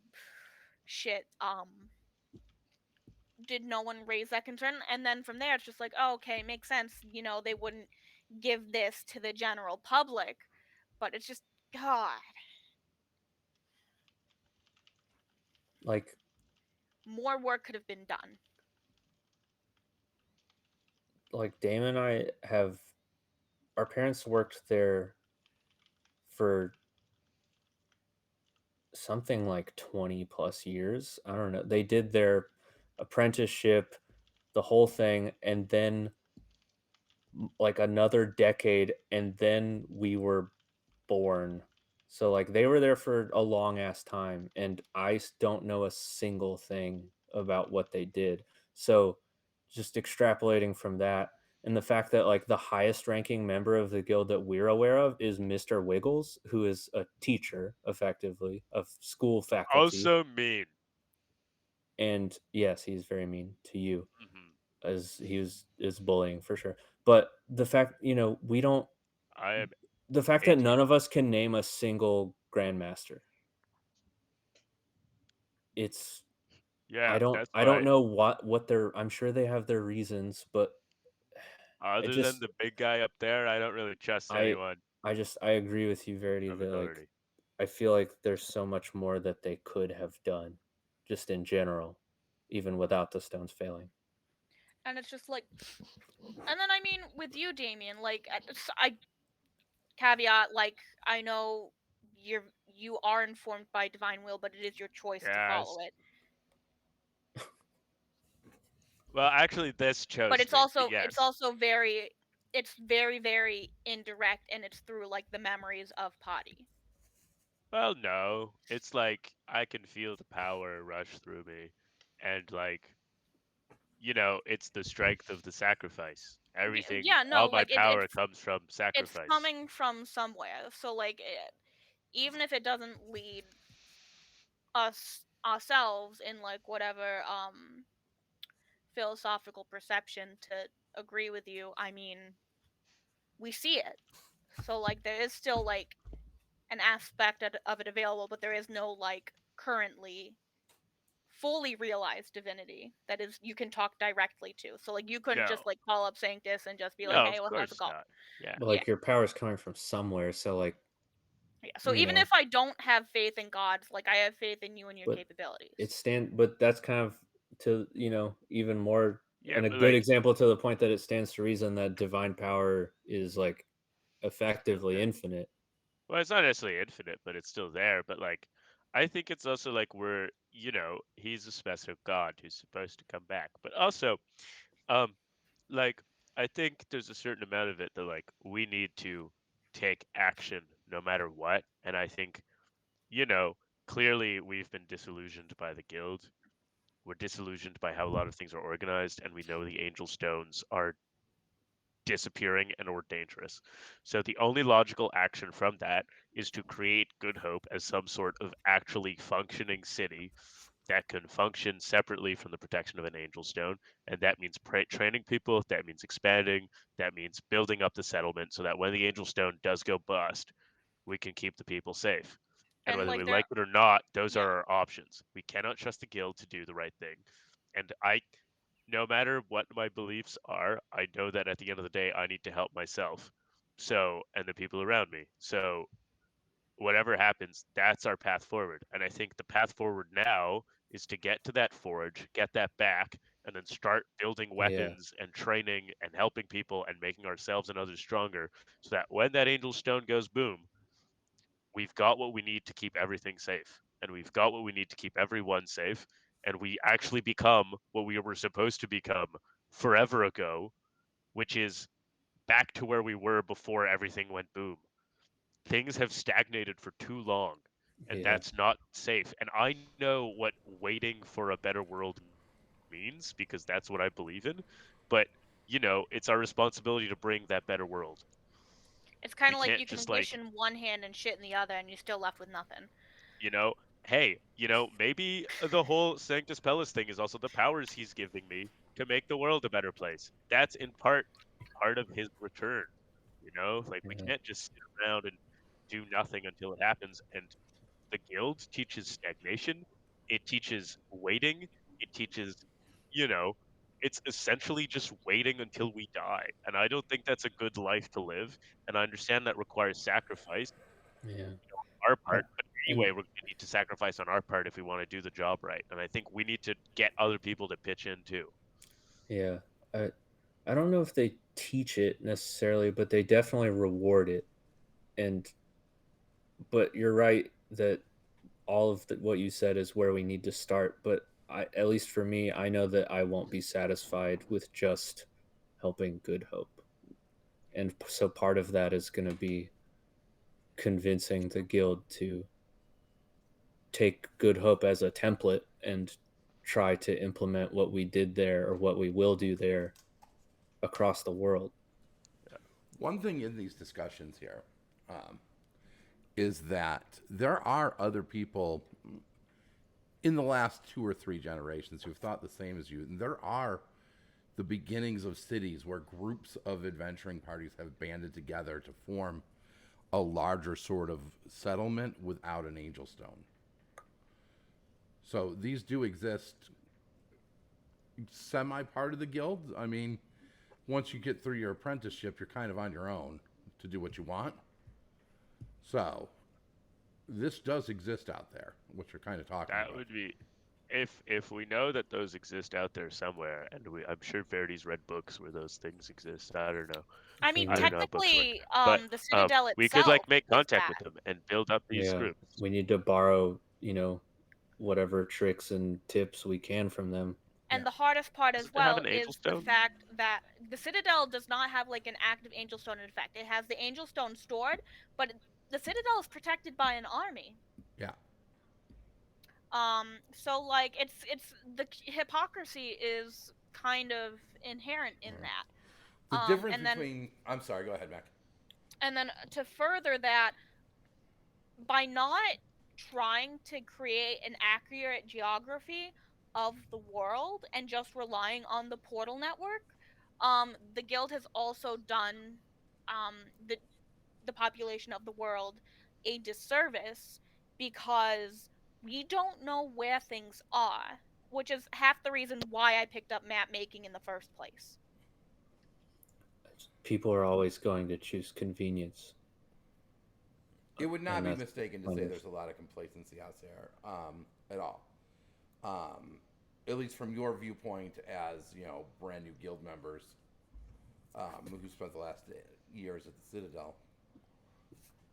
shit, did no one raise that concern? And then from there, it's just like, oh, okay, makes sense. They wouldn't give this to the general public, but it's just, God, Like more work could have been done. Damon and I have our parents worked there for something like 20 plus years. I don't know. They did their apprenticeship, the whole thing, and then like another decade, and then we were born. So like they were there for a long ass time, and don't know a single thing about what they did. So just extrapolating from that, and the fact that like the highest ranking member of the guild that we're aware of is Mr. Wiggles, who is a teacher effectively of school faculty. Also mean. And yes, he's very mean to you, Hmm. as he is bullying for sure. But the fact, we don't I am the fact that 18. none of us can name a single grandmaster. It's Yeah, that's I don't why. know what their I'm sure they have their reasons, but I Other than just the big guy up there, I don't really trust I anyone I agree with you, Verity, of that like authority. I feel like there's so much more that they could have done just in general, even without the stones failing. And it's just like, and then I mean, with you, Damien, like, I caveat, like, I know you are informed by divine will, but it is your choice to follow Yes. it. Well, actually, this But chose it's me. But also yes. it's very, very indirect, and it's through like the memories of Potty. Well, no. It's like I can feel the power rush through me, and like it's the strength of the sacrifice. Everything, Yeah, no, all my like power comes from it's sacrifice. coming from somewhere. So like, even if it doesn't lead ourselves in like whatever philosophical perception to agree with you, I mean, we see it. So like, there is still like an aspect of it available, but there is no like currently fully realized divinity that is you can talk directly to. So like, you couldn't No, just like call up Sanctus and just be like, no, hey, of well, how's it course going? not. Yeah. But Yeah. like your power is coming from somewhere, so like, Yeah. So you even know, if I don't have faith in God, like, I have faith in you and your but capabilities. but that's kind of to, even more, Yeah, and a but good like example to the point that it stands to reason that divine power is like still effectively there. infinite. Well, it's not necessarily infinite, but it's still there. But like, I think it's also like he's a special god who's supposed to come back. But also, um, like I think there's a certain amount of it that like we need to take action no matter what. And I think, clearly we've been disillusioned by the guild. We're disillusioned by how a lot of things are organized, and we know the angel stones are disappearing and or dangerous. So the only logical action from that is to create Good Hope as some sort of actually functioning city that can function separately from the protection of an angel stone. And that means training people, that means expanding, that means building up the settlement so that when the angel stone does go bust, we can keep the people safe. And And whether we like, there, like it or not, those are yeah. our options. We cannot trust the guild to do the right thing. And no matter what my beliefs are, I know that at the end of the day, I need to help myself. So, and the people around me. So, whatever happens, that's our path forward. And I think the path forward now is to get to that forge, get that back, and then start building Yeah. weapons and training and helping people and making ourselves and others stronger so that when that angel stone goes boom, we've got what we need to keep everything safe. And we've got what we need to keep everyone safe. And we actually become what we were supposed to become forever ago, which is back to where we were before everything went boom. Things have stagnated for too long, and Yeah. that's not safe. And I know what waiting for a better world means because that's what I believe in. But, it's our responsibility to bring that better world. It's kind We of like can't you can just wish like in one hand and shit in the other, and you're still left with nothing. you know, hey, maybe the whole Sanctus Pellus thing is also the powers he's giving me to make the world a better place. That's in part of his return. Like we Yeah. can't just sit around and do nothing until it happens. And the guild teaches stagnation. It teaches waiting. It teaches you know, it's essentially just waiting until we die. And I don't think that's a good life to live. And I understand that requires sacrifice Yeah. on our part. But And anyway, we're going to need to sacrifice on our part if we want to do the job right. And I think we need to get other people to pitch in too. yeah, I don't know if they teach it necessarily, but they definitely reward it. And but you're right that all of what you said is where we need to start. But at least for me, I know that I won't be satisfied with just helping Good Hope, and so part of that is going to be convincing the guild to take Good Hope as a template and try to implement what we did there or what we will do there across the world. One thing in these discussions here is that there are other people in the last 2 or 3 generations who've thought the same as you. And there are the beginnings of cities where groups of adventuring parties have banded together to form a larger sort of settlement without an angel stone. So these do exist semi part of the guild. I mean, once you get through your apprenticeship, you're kind of on your own to do what you want. So this does exist out there, what you're kind of talking about. That would be, if we know that those exist out there somewhere, and I'm sure Verity's read books where those things exist. I don't know. I mean, I don't know how books work. technically, But the Citadel we could like itself make is contact with that. them and build up these Yeah, groups. we need to borrow, whatever tricks and tips we can from them. And the hardest part Does as it have well an angel is the stone? fact that the Citadel does not have like an active angel stone in effect. It has the angel stone stored, but the Citadel is protected by an army. Yeah. So like it's the hypocrisy is kind of inherent in that. The difference and then, between I'm sorry, go ahead, Mac. And then to further that, by not trying to create an accurate geography of the world and just relying on the portal network, the guild has also done the population of the world a disservice because we don't know where things are, which is half the reason why I picked up map making in the first place. People are always going to choose convenience. It would not And be that's mistaken to say there's a lot of complacency out there at all. At least from your viewpoint as, brand new guild members who spent the last years at the Citadel.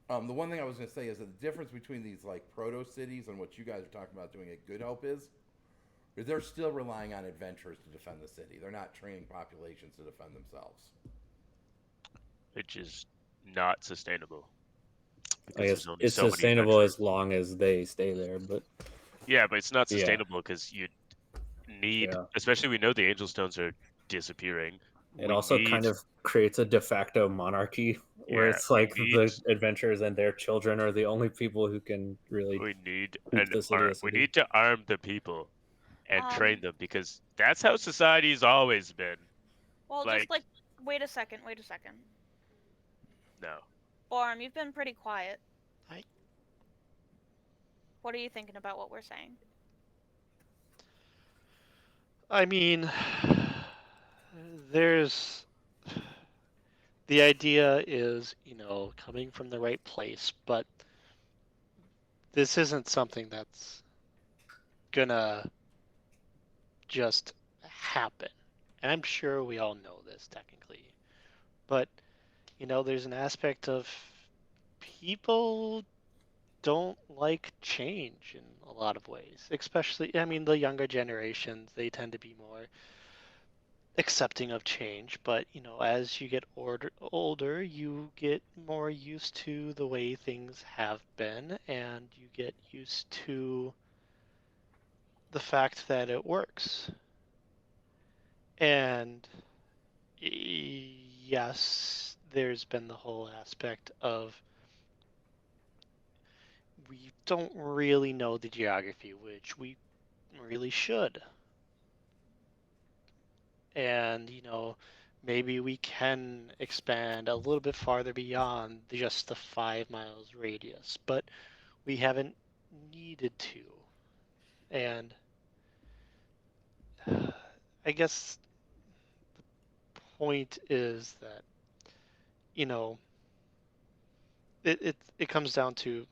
The one thing I was going to say is that the difference between these like proto-cities and what you guys are talking about doing at Good Hope is they're still relying on adventurers to defend the city. They're not training populations to defend themselves. Which is not sustainable. I guess it's sustainable as long as they stay there, but yeah, but it's not sustainable because you need, especially we know the angel stones are disappearing. It also kind of creates a de facto monarchy where it's like the adventurers and their children are the only people who can really. We need to arm the people and train them because that's how society's always been. Well, just like wait a second. No. Borm, you've been pretty quiet. Hi. What are you thinking about what we're saying? I mean, there's the idea is, coming from the right place, but this isn't something that's gonna just happen. And I'm sure we all know this technically. But, there's an aspect of people don't like change in a lot of ways. Especially, the younger generations, they tend to be more accepting of change. But, as you get older, you get more used to the way things have been, and you get used to the fact that it works. And yes, there's been the whole aspect of we don't really know the geography, which we really should. And, maybe we can expand a little bit farther beyond just the 5 miles radius, but we haven't needed to. And I guess the point is that, you know, it comes down to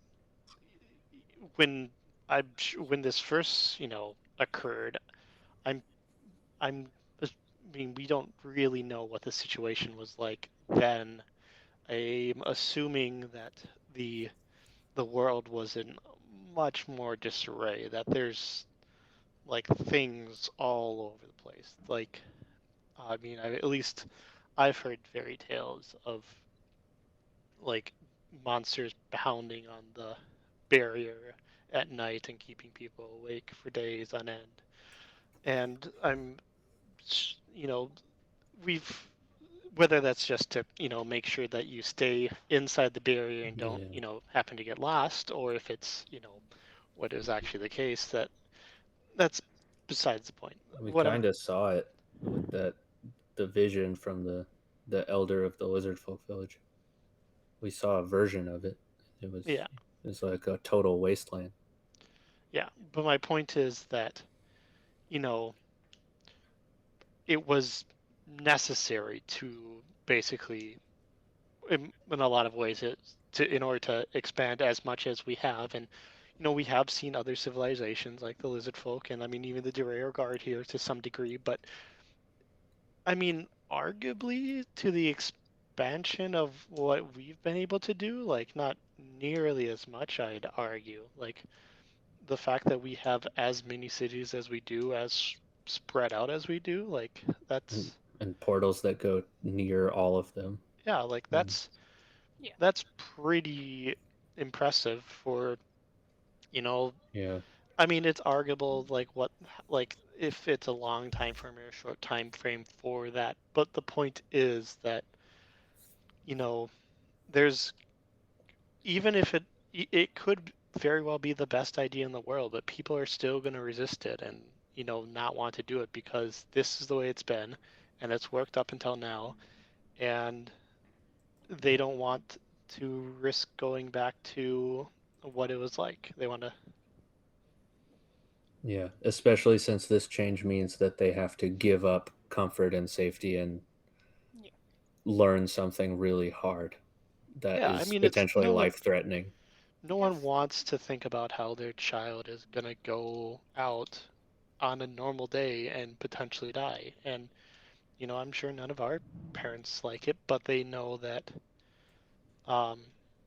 when when this first, occurred, I'm I'm I mean, we don't really know what the situation was like then. I'm assuming that the the world was in much more disarray, that there's like things all over the place. Like, I mean, at least I've heard fairy tales of like monsters pounding on the barrier at night and keeping people awake for days on end. And you know, we've whether that's just to make sure that you stay inside the barrier and don't Yeah. happen to get lost, or if it's what is actually the case, that's besides the point. We What I'm kind of saw it with the vision from the elder of the lizard folk village. We saw a version of it. It was Yeah, it was like a total wasteland. yeah, but my point is that you know it was necessary to basically in a lot of ways in order to expand as much as we have. And we have seen other civilizations like the lizard folk, and I mean even the Durare Guard here to some degree, but I mean arguably to the expansion of what we've been able to do, like not nearly as much, I'd argue. Like the fact that we have as many cities as we do, as spread out as we do, like and, that's and portals that go near all of them. yeah, like Um, Yeah. that's pretty impressive for you know yeah. I mean it's arguable like if it's a long time frame or a short time frame for that, but the point is that you know there's even if it could very well be the best idea in the world, but people are still going to resist it and not want to do it because this is the way it's been and it's worked up until now, and they don't want to risk going back to what it was like. They want to. Yeah, especially since this change means that they have to give up comfort and safety and Yeah. learn something really hard that Yeah, I is mean, it's potentially life threatening. no one wants to think about how their child is gonna go out on a normal day and potentially die. And I'm sure none of our parents like it, but they know that um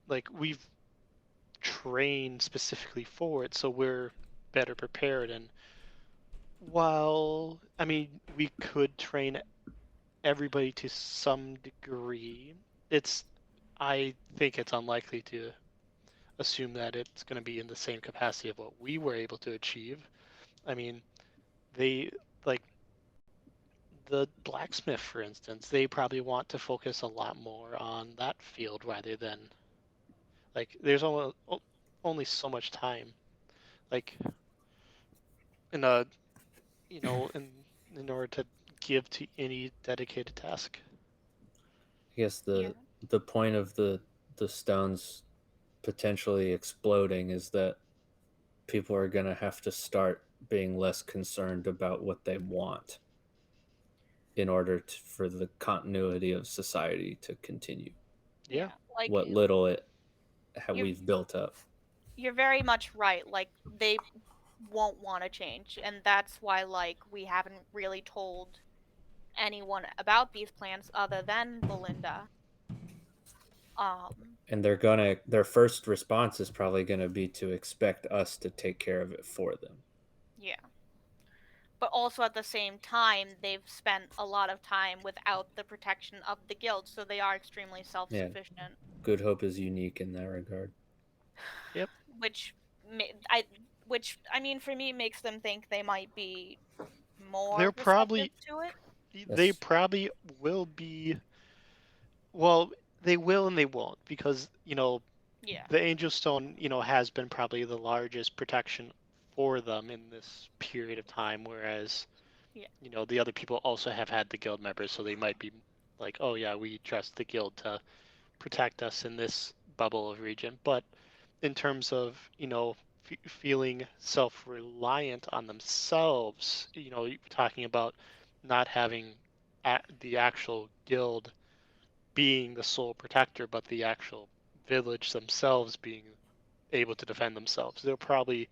like we've trained specifically for it, so we're better prepared. And while I mean we could train everybody to some degree, it's I think it's unlikely to assume that it's going to be in the same capacity of what we were able to achieve. I mean, they like the blacksmith, for instance, they probably want to focus a lot more on that field rather than like there's only so much time like in a in order to give to any dedicated task. I guess Yeah. the point of the stones potentially exploding is that people are going to have to start being less concerned about what they want in order for the continuity of society to continue. Yeah. Yeah. Like What little you're we've built up. you're very much right. Like they won't want to change, and that's why like we haven't really told anyone about these plans other than Belinda. Um, And their first response is probably going to be to expect us to take care of it for them. yeah. But also at the same time, they've spent a lot of time without the protection of the guild, so they are extremely Yeah. self-sufficient. Good Hope is unique in that regard. Yep. Which I mean for me makes them think they might be more They're receptive probably to it. they That's probably will be. Well, they will and they won't because Yeah. the Angel Stone, has been probably the largest protection for them in this period of time, whereas, Yeah. the other people also have had the guild members, so they might be like, oh yeah, we trust the guild to protect us in this bubble of region. But in terms of, feeling self-reliant on themselves, talking about not having the actual guild being the sole protector, but the actual village themselves being able to defend themselves. They're probably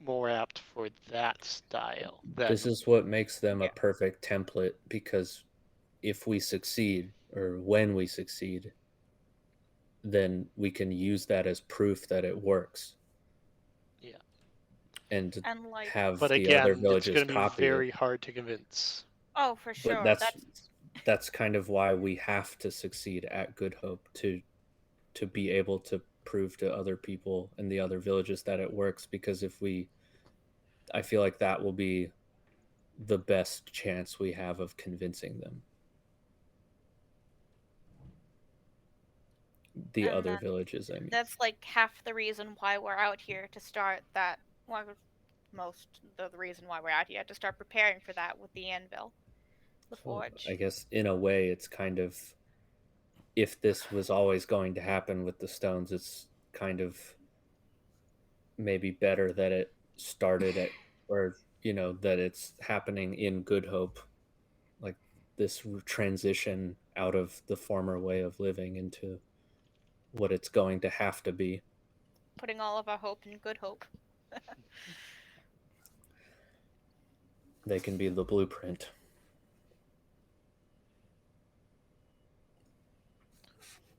more apt for that style than This is what makes them a Yeah. perfect template, because if we succeed, or when we succeed, then we can use that as proof that it works. Yeah. And And like, have But the other again, it's villages going to be copy it. very hard to convince. oh, for But sure. that's kind of why we have to succeed at Good Hope, to be able to prove to other people in the other villages that it works, because I feel like that will be the best chance we have of convincing them. The And other villages, I mean. that's like half the reason why we're out here to start that. Well, the reason why we're out here to start preparing for that with the anvil, the So forge. I guess in a way it's kind of, if this was always going to happen with the stones, it's kind of maybe better that it started at, or that it's happening in Good Hope, like this transition out of the former way of living into what it's going to have to be. Putting all of our hope in Good Hope. They can be the blueprint.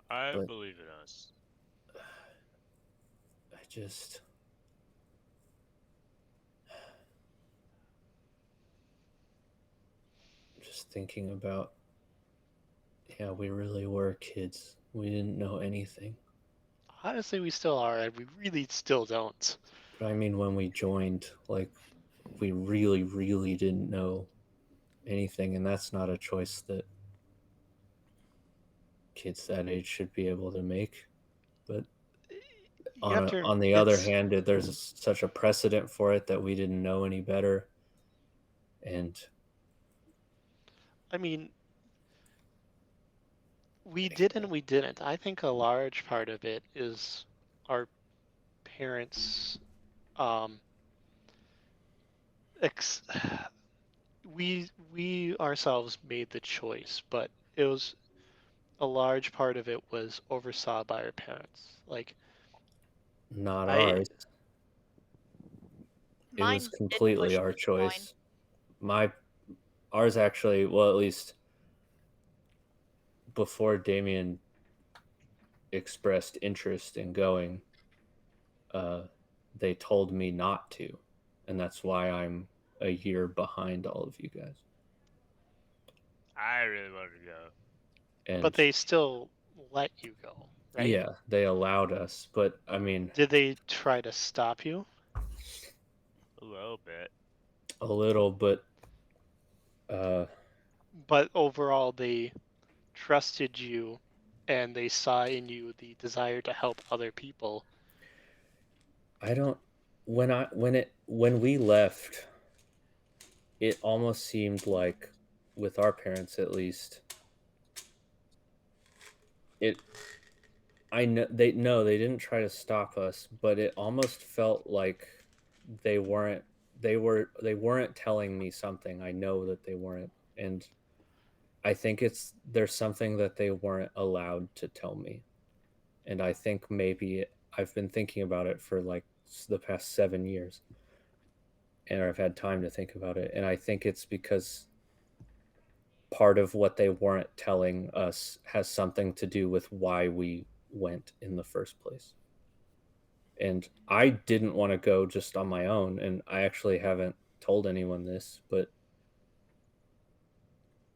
I But- believe in us. I just thinking about, yeah, we really were kids. We didn't know anything. Honestly, we still are, and we really still don't. But I mean, when we joined, like, we really, really didn't know anything, and that's not a choice that kids that age should be able to make. But You have to, on the other it's- hand, there's such a precedent for it that we didn't know any better. And I mean, we did and we didn't. I think a large part of it is our parents. Um, ex- we ourselves made the choice, but it was a large part of it was oversaw by our parents. Like not I, ours. It was Mine did completely push our me to join. choice. Ours actually, well, at least before Damien expressed interest in going, they told me not to, and that's why I'm a year behind all of you guys. I really wanted to go. And but they still let you go, right? yeah, they allowed us, but I mean, Did they try to stop you? A little bit. a little, but But overall, they trusted you, and they saw in you the desire to help other people. I don't. When we left, it almost seemed like, with our parents at least, it. I know they no, they didn't try to stop us, but it almost felt like they weren't. They weren't telling me something. I know that they weren't, and I think there's something that they weren't allowed to tell me, and I think maybe I've been thinking about it for like the past 7 years, and I've had time to think about it, and I think it's because part of what they weren't telling us has something to do with why we went in the first place. And I didn't want to go just on my own, and I actually haven't told anyone this, but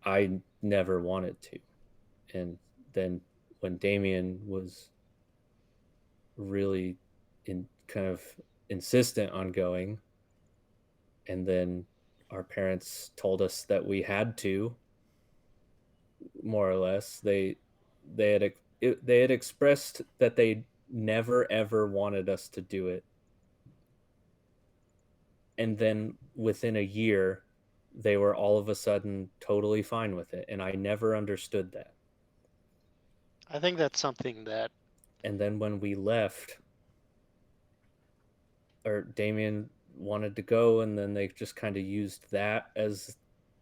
I never wanted to. And then when Damien was really kind of insistent on going, and then our parents told us that we had to, more or less, they had expressed that they never ever wanted us to do it, and then within a year they were all of a sudden totally fine with it, and I never understood that. I think that's something that And then when we left, or Damien wanted to go, and then they just kind of used that as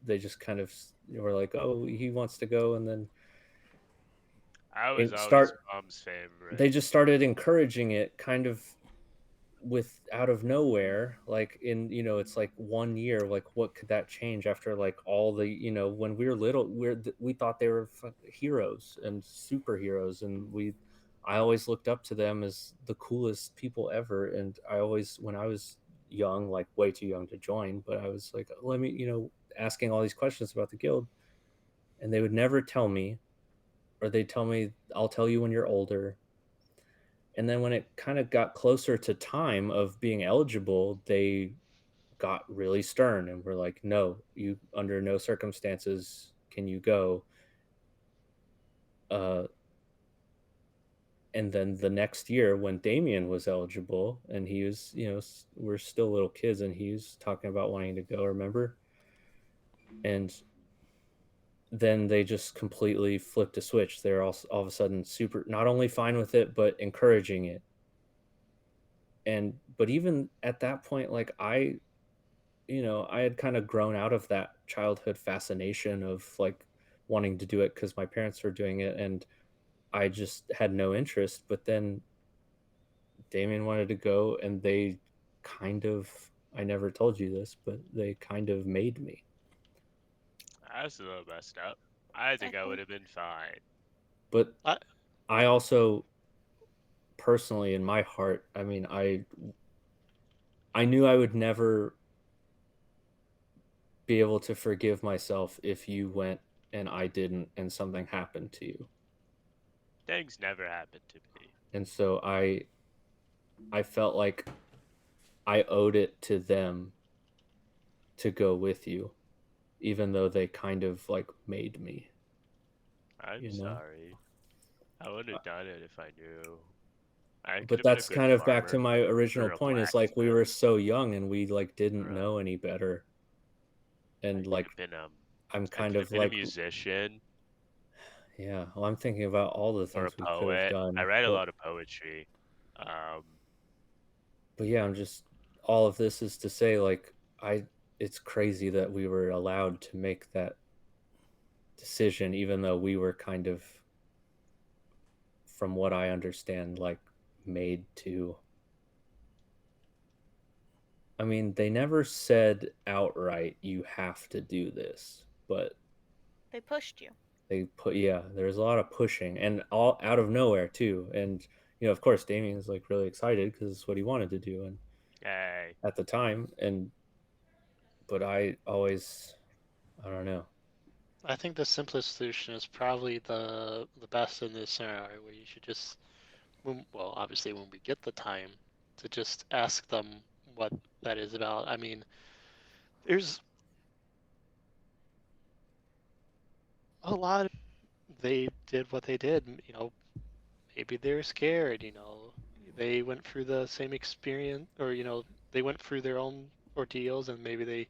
they just kind of were like, oh, he wants to go, and then I was always start. Mom's favorite. They just started encouraging it, kind of with out of nowhere, like in, it's like 1 year, like what could that change after like all the, when we were little, we thought they were heroes and superheroes, and I always looked up to them as the coolest people ever. And I always, when I was young, like way too young to join, but I was like, let me, asking all these questions about the guild, and they would never tell me, or they'd tell me, I'll tell you when you're older. And then when it kind of got closer to time of being eligible, they got really stern and were like, no, you, under no circumstances can you go. And then the next year when Damien was eligible, and he was, we're still little kids, and he was talking about wanting to go, remember? And then they just completely flipped a switch. They're all of a sudden super, not only fine with it, but encouraging it. But even at that point, like I had kind of grown out of that childhood fascination of like wanting to do it because my parents were doing it, and I just had no interest. But then Damien wanted to go, and they kind of, I never told you this, but they kind of made me. That's a little messed up. I think I would have been fine. But I also, personally, in my heart, I mean, I knew I would never be able to forgive myself if you went and I didn't, and something happened to you. Things never happened to me. And so I felt like I owed it to them to go with you, even though they kind of like made me. I'm sorry. I wouldn't have done it if I knew. But that's kind of back to my original point. Is like we were so young and we like didn't know any better. And like I'm kind of like a musician. Yeah, well, I'm thinking about all the things we could have done. I write a lot of poetry. But yeah, I'm just, all of this is to say, like, it's crazy that we were allowed to make that decision, even though we were kind of, from what I understand, like made to. I mean, they never said outright, you have to do this, but they pushed you. There's a lot of pushing, and all out of nowhere too. And of course, Damien's like really excited because it's what he wanted to do, and at the time. But I always, I don't know. I think the simplest solution is probably the best in this scenario, where you should just, well, obviously when we get the time, to just ask them what that is about. I mean, there's a lot of, they did what they did, maybe they were scared, they went through the same experience, or they went through their own ordeals, and maybe they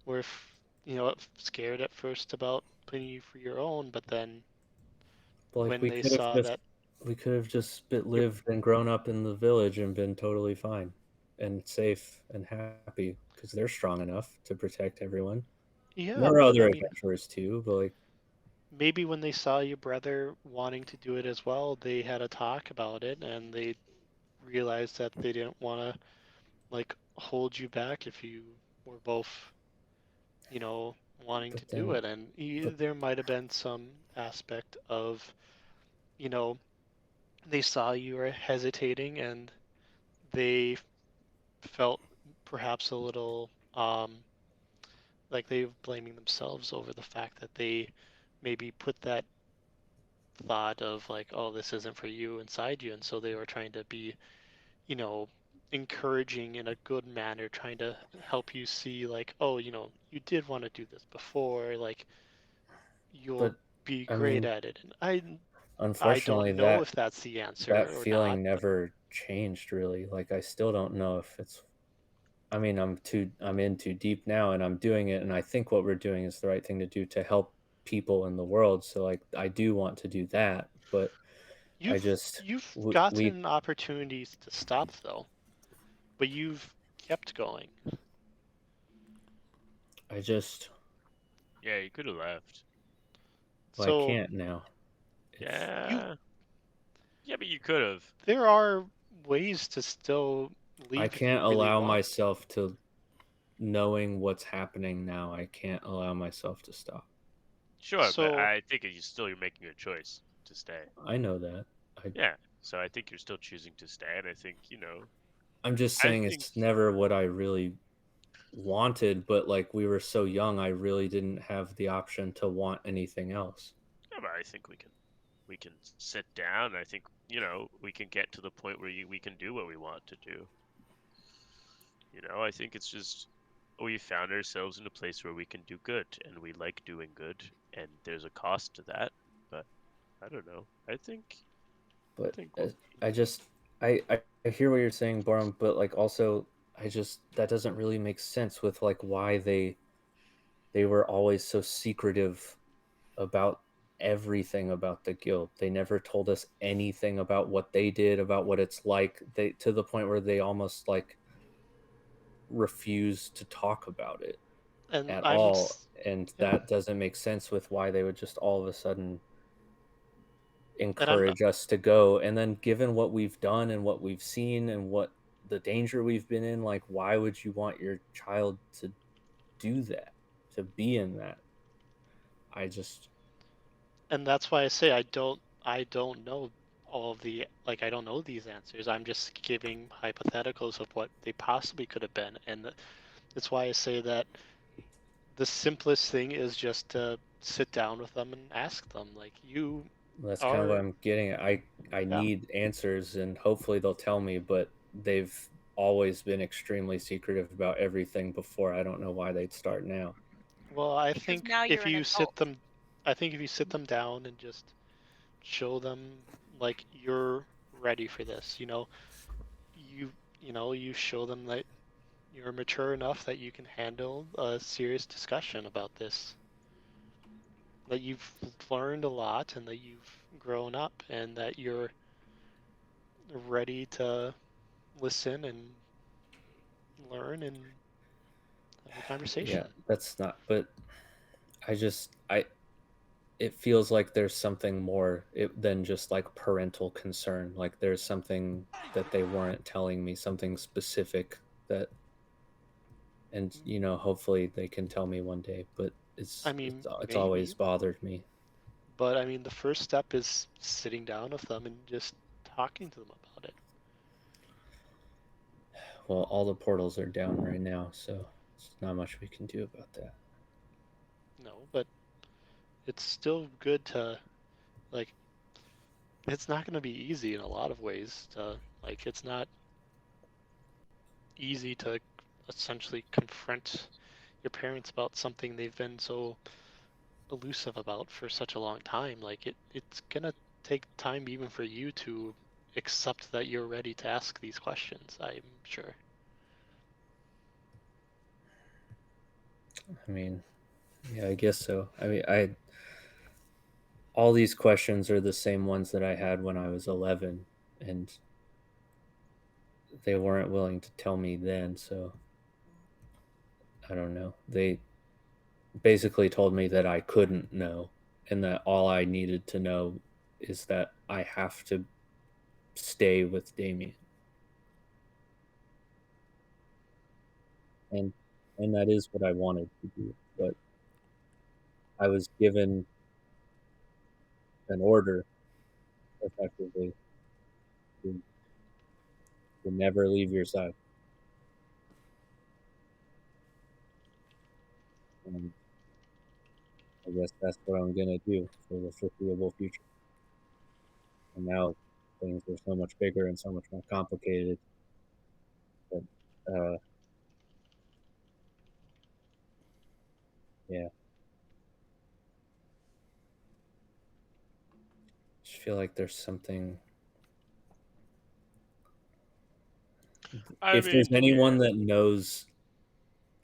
were scared at first about putting you for your own, but then when they saw that we could have just lived and grown up in the village and been totally fine and safe and happy because they're strong enough to protect everyone. Yeah, there are other adventurers too, but like maybe when they saw your brother wanting to do it as well, they had a talk about it, and they realized that they didn't want to like hold you back if you were both wanting to do it. And there might have been some aspect of they saw you were hesitating, and they felt perhaps a little like they were blaming themselves over the fact that they maybe put that thought of like, oh, this isn't for you inside you, and so they were trying to be encouraging in a good manner, trying to help you see like, oh, you did want to do this before, like you'll be great at it. And unfortunately, I don't know if that's the answer. That or feeling not, never changed really. Like I still don't know if it's. I mean, I'm in too deep now, and I'm doing it, and I think what we're doing is the right thing to do to help people in the world. So like, I do want to do that, but you've gotten opportunities to stop though, but you've kept going. Yeah, you could have left. Well, So I can't now. Yeah. Yeah, but you could have. there are ways to still I leave if you can't really allow want. myself to, knowing what's happening now, I can't allow myself to stop. Sure, but So I think you're making a choice to stay. I know that. Yeah, so I think you're still choosing to stay, and I think, I'm just I saying think, it's never what I really wanted, but like we were so young, I really didn't have the option to want anything else. yeah, but I think we can sit down. I think, we can get to the point where we can do what we want to do. I think it's just we found ourselves in a place where we can do good, and we like doing good, and there's a cost to that. But I don't know. I think But we'll I just I hear what you're saying, Barm, but like also I just that doesn't really make sense with like why they were always so secretive about everything about the guild. They never told us anything about what they did, about what it's like. They to the point where they almost like refused to talk about it and at I'm all, and yeah, that doesn't make sense with why they would just all of a sudden and I'm encourage us to go. And then given what we've done and what we've seen and what the danger we've been in, like why would you want your child to do that, to be in that? I just and that's why I say I don't know all of the like I don't know these answers. I'm just giving hypotheticals of what they possibly could have been, and that's why I say that the simplest thing is just to sit down with them and ask them. Like you that's kind of what are, I'm getting at. I yeah. need answers and hopefully they'll tell me, but they've always been extremely secretive about everything before. I don't know why they'd start now. Well, I Because think now if you're an you sit adult. them, I think if you sit them down and just show them like you're ready for this, you you show them that you're mature enough that you can handle a serious discussion about this, that you've learned a lot and that you've grown up and that you're ready to listen and learn and have a Yeah, conversation. that's not, but I it feels like there's something more than just like parental concern. Like there's something that they weren't telling me, something specific that, and hopefully they can tell me one day. But I it's mean, it's it's always maybe, bothered me. but I mean, the first step is sitting down with them and just talking to them about it. Well, all the portals are down right now, so there's not much we can do about that. No, but it's still good to like it's not going to be easy in a lot of ways to like it's not easy to essentially confront your parents about something they've been so elusive about for such a long time. Like it's going to take time even for you to accept that you're ready to ask these questions, I'm sure. I mean, yeah, I guess so. I mean, I all these questions are the same ones that I had when I was 11, and they weren't willing to tell me then, so I don't know. They basically told me that I couldn't know and that all I needed to know is that I have to stay with Damien. And and that is what I wanted to do, but I was given an order effectively to, to never leave your side. And I guess that's what I'm gonna do for the foreseeable future. And now things are so much bigger and so much more complicated. But yeah, I just feel like there's something. I If there's mean, anyone yeah. that knows,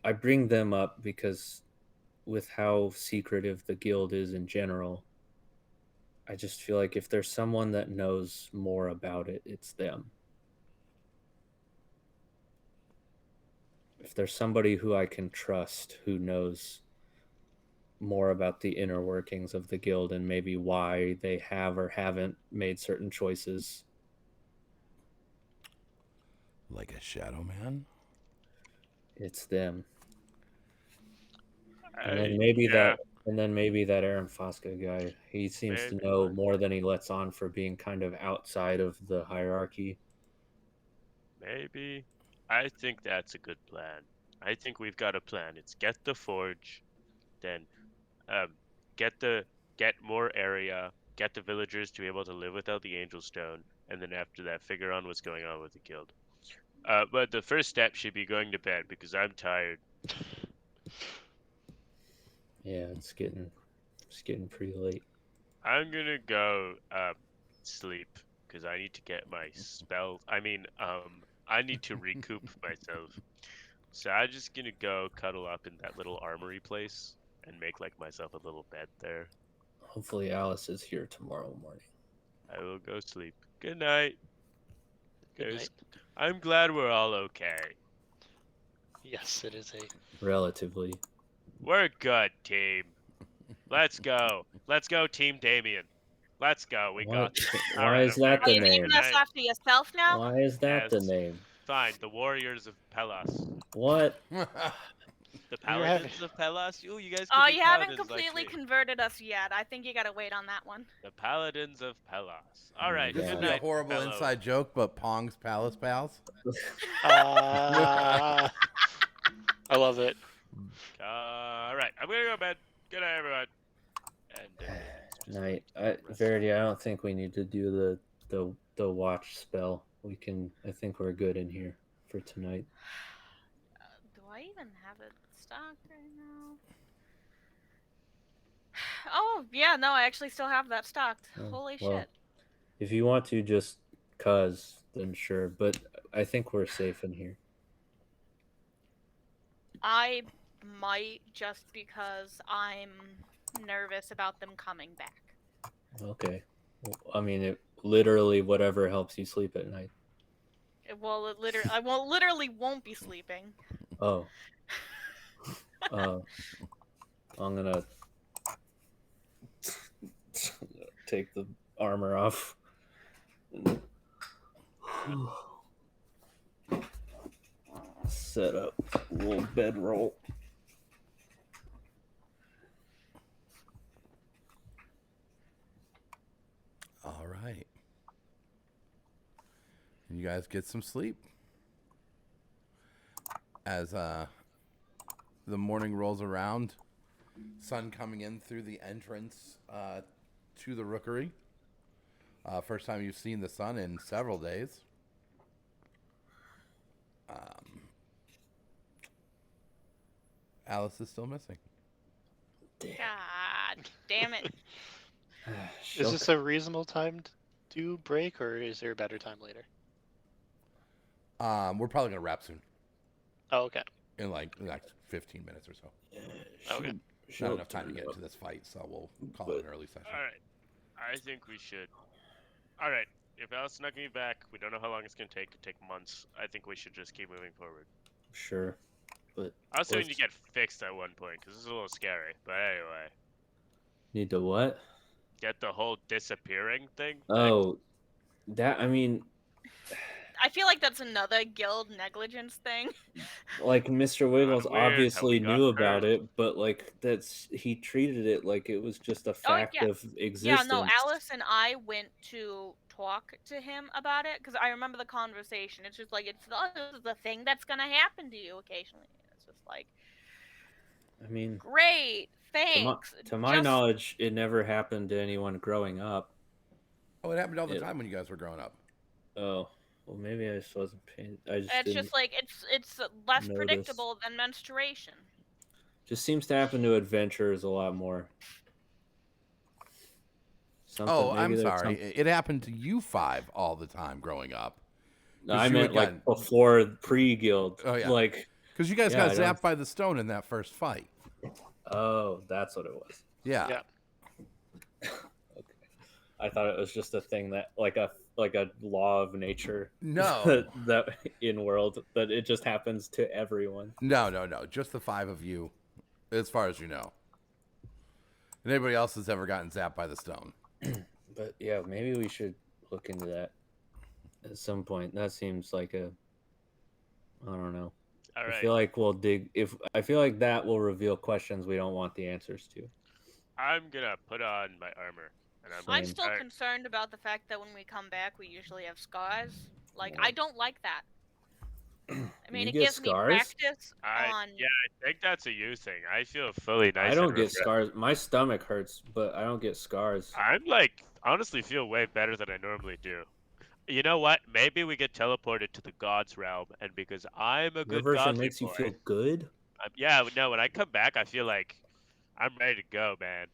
I bring them up because with how secretive the guild is in general, I just feel like if there's someone that knows more about it, it's them. If there's somebody who I can trust who knows more about the inner workings of the guild and maybe why they have or haven't made certain choices. Like a shadow man? It's them. And I- then maybe yeah, that Aaron Fosca guy, he seems to maybe. know more than he lets on for being kind of outside of the hierarchy. Maybe. I think that's a good plan. I think we've got a plan. It's get the forge, then get more area, get the villagers to be able to live without the angel stone, and then after that, figure on what's going on with the guild. But the first step should be going to bed because I'm tired. Yeah, it's getting pretty late. I'm gonna go sleep because I need to get my spell. I need to recoup myself. So I'm just gonna go cuddle up in that little armory place and make like myself a little bed there. Hopefully Alice is here tomorrow morning. I will go sleep. Good night. Good Guys, night. I'm glad we're all okay. Yes, it is a. Relatively. We're good, team. Let's go. Let's go, Team Damien. Let's go. We got this. All Why right, is I'm gonna that go the You to bed. name? named Good us night. after yourself now? Why is that the Yes. name? Fine, the Warriors of Pelas. What? The You're Paladins of Pelas? Ooh, you guys Oh, could be you haven't paladins like completely me. converted us yet. I think you gotta wait on that one. The Paladins of Pelas. All right, This Yeah. would good be a night, horrible fellow. inside joke, but Pong's Palace Pals. I love it. All right, I'm gonna go to bed. Good night, everyone. And Night. Verity, I don't think we need to do the watch spell. I think we're good in here for tonight. Do I even have it stocked right now? Oh, yeah, no, I actually still have that stocked. Oh, Holy well, shit. if you want to just then sure, but I think we're safe in here. I might just because I'm nervous about them coming back. Okay. Well, I mean, literally whatever helps you sleep at night. Well, I literally won't be sleeping. Oh. I'm gonna take the armor off. Set up a little bedroll. All right. You guys get some sleep. As the morning rolls around, sun coming in through the entrance to the rookery. First time you've seen the sun in several days. Alice is still missing. God damn it. Is this a reasonable time to do break, or is there a better time later? We're probably gonna wrap soon. Oh, okay. In like 15 minutes or so. Okay. Not enough time to get into this fight, so we'll call it an early session. all right, I think we should. All right, if Alice snuck me back, we don't know how long it's gonna take. It could take months. I think we should just keep moving forward. Sure. But I also need to get fixed at one point because this is a little scary. But anyway, need to what? get the whole disappearing thing. Oh, that, I mean, I feel like that's another guild negligence thing. like Mr. Wiggles weird how we obviously got knew about hurt. it, but like he treated it like it was just a fact yeah. of Yeah, existence. no, Alice and I went to talk to him about it because I remember the conversation. It's just like, this is the thing that's gonna happen to you occasionally. It's just like, I mean, great, thanks. to my knowledge, it never happened to anyone growing up. Oh, it happened all the time when you guys were growing up. Oh, well, maybe I just wasn't paying. It's just like it's less notice. predictable than menstruation. Just seems to happen to adventurers a lot more. I'm sorry. It happened to you five all the time growing up. No, I meant like before pre-guild. Oh yeah, like because you guys got zapped by the stone in that first fight. Oh, that's what it was. Yeah. Okay. I thought it was just a thing that like a law of nature. No. that in world that it just happens to everyone. No. Just the five of you, as far as you know. And anybody else has ever gotten zapped by the stone. But yeah, maybe we should look into that at some point. That seems like I don't know. All I right. feel like we'll dig I feel like that will reveal questions we don't want the answers to. I'm gonna put on my armor, and I'm Same. still concerned about the fact that when we come back, we usually have scars. Like, Yeah. I don't like that. I mean, You it get gives me scars? practice on. Yeah, I think that's a you thing. I feel fully nice. I don't and get refreshed. scars. My stomach hurts, but I don't get scars. I'm like honestly feel way better than I normally do. You know what? Maybe we get teleported to the gods realm, and because I'm a Your good version godly makes you boy, feel good? yeah, no. When I come back, I feel like I'm ready to go, man.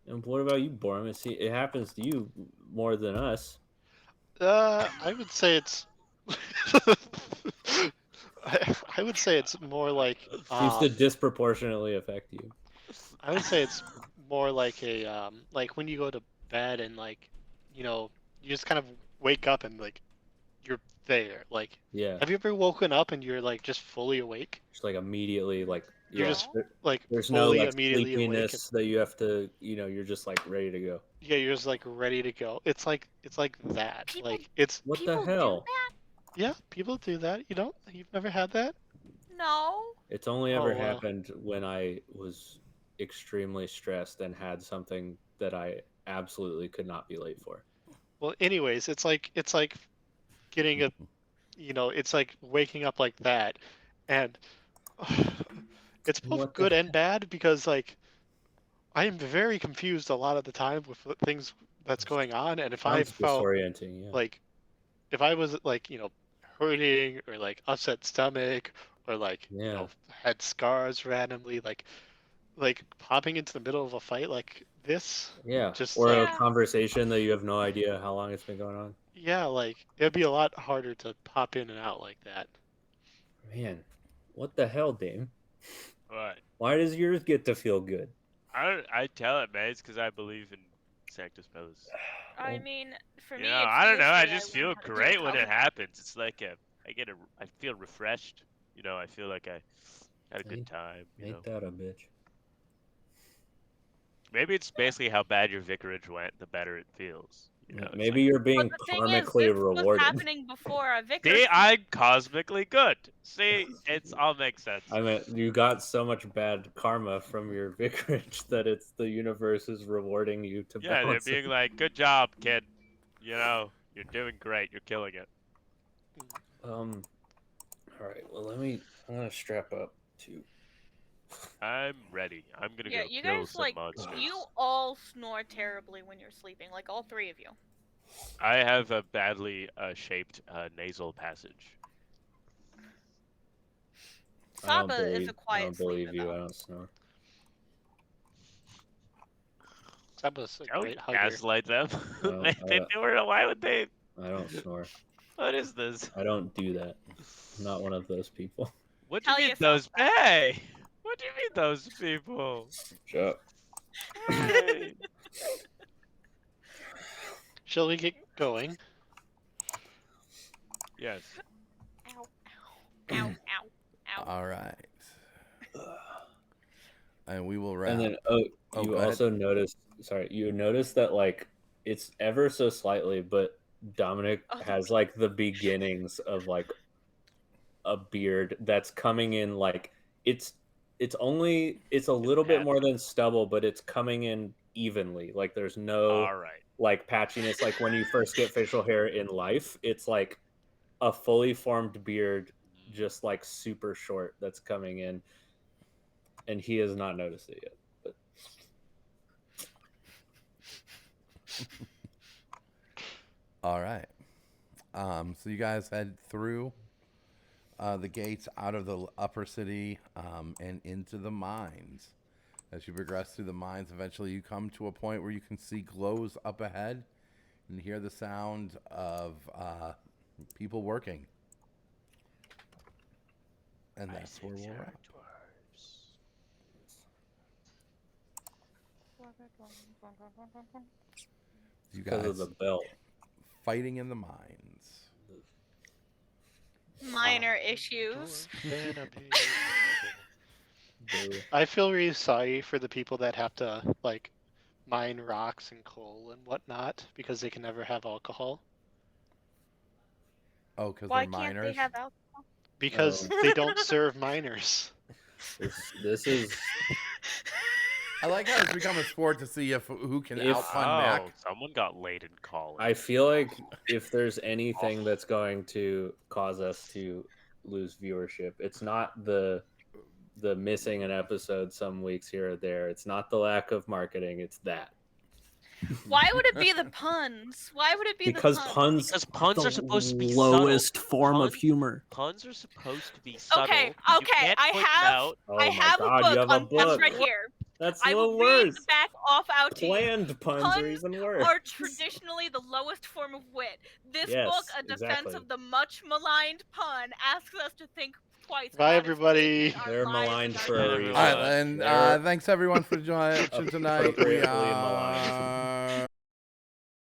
And what about you, Borm? It happens to you more than us. I would say it's. I would say it's more like. Seems to disproportionately affect you. I would say it's more like a like when you go to bed and like, you just kind of wake up and like you're there. Like, Yeah. have you ever woken up and you're like just fully awake? Just like immediately, like You're yeah. just like There's no fully like immediately awake. sleepiness that you have to, you're just like ready to go. Yeah, you're just like ready to go. It's like that. People- Like it's What the People do hell? yeah, people do that. You've never had that? No. It's only Oh, ever wow. happened when I was extremely stressed and had something that I absolutely could not be late for. Well, anyways, it's like getting a it's like waking up like that, and it's both What the good and bad because like I am very confused a lot of the time with the things that's going on, and if I Sounds felt disorienting, yeah. like if I was like hurting or like upset stomach or like Yeah. had scars randomly, like popping into the middle of a fight like this, Yeah. just Or like a conversation that you have no idea how long it's been going on. yeah, like it'd be a lot harder to pop in and out like that. Man, what the hell, Dame? What? Why does yours get to feel good? I tell it, man. It's because I believe in Sanctus Pellus. I mean, for me, Yeah, it's I don't know. I usually just learn feel how to do great when it cover. happens. It's like I feel refreshed. I feel like I had a good Ain't- time. Ain't that a bitch? Maybe it's basically how bad your vicarage went, the better it feels. It's Maybe like, you're being But the thing is, karmically this was rewarded. happening before our vicar. see, I'm cosmically good. See, it's all makes sense. I mean, you got so much bad karma from your vicarage that it's the universe is rewarding you to Yeah, they're balance being it. like, "Good job, kid. You're doing great. You're killing it." All right. Well, I'm gonna strap up too. I'm ready. I'm gonna Yeah, go you kill guys some monsters. you all snore terribly when you're sleeping, like all three of you. I have a badly shaped nasal passage. Saba is a I quiet don't believe sleeper, you. though. I don't snore. That was a Don't great hugger. gaslight them. No, Why would they? I don't snore. What is this? I don't do that. I'm not one of those people. What do you Tell mean yourself those? Hey, what do you mean those people? Shut up. Hey. Shall we get going? Yes. Ow, ow, ow, ow, ow. All right. And we will wrap. And then go you ahead. also notice. Sorry, you notice that like it's ever so slightly, but Dominic has like the beginnings of like a beard that's coming in like it's a little bit more than stubble, but it's coming in evenly. Like there's no All right. like patchiness like when you first get facial hair in life. It's like a fully formed beard, just like super short, that's coming in, and he has not noticed it yet. But All right. So you guys head through the gates out of the upper city and into the mines. As you progress through the mines, eventually you come to a point where you can see glows up ahead and hear the sound of people working. And that's where we're at. You because guys of the belt. fighting in the mines. Minor issues. I feel really sorry for the people that have to like mine rocks and coal and whatnot because they can never have alcohol. Oh, because Why they're can't minors. they have alcohol? Because they don't serve minors. This is. I like how it's become a sport to see who can If- out-pun Oh, Mac. someone got late in calling. I feel like if there's anything that's going to cause us to lose viewership, it's not the missing an episode some weeks here or there. It's not the lack of marketing. It's that. Why would it be the puns? Why would it be Because the puns, Because puns the are supposed to be lowest subtle. form of Pun- humor. Puns are supposed to be subtle. Okay, You okay, can't I point them have out. Oh I my have God, a you book have a on puns book. right here. That's I the will read worst. the back off out to you. Planned puns are Puns even worse. are traditionally the lowest form of wit. This Yes, book, A Defense exactly. of the Much Maligned Pun, asks us to think twice Bye, about everybody. explaining our They're lives maligned and our for a Bye, reason. All everyone. right, and They're thanks everyone for joining tonight. We appropriately maligned. are.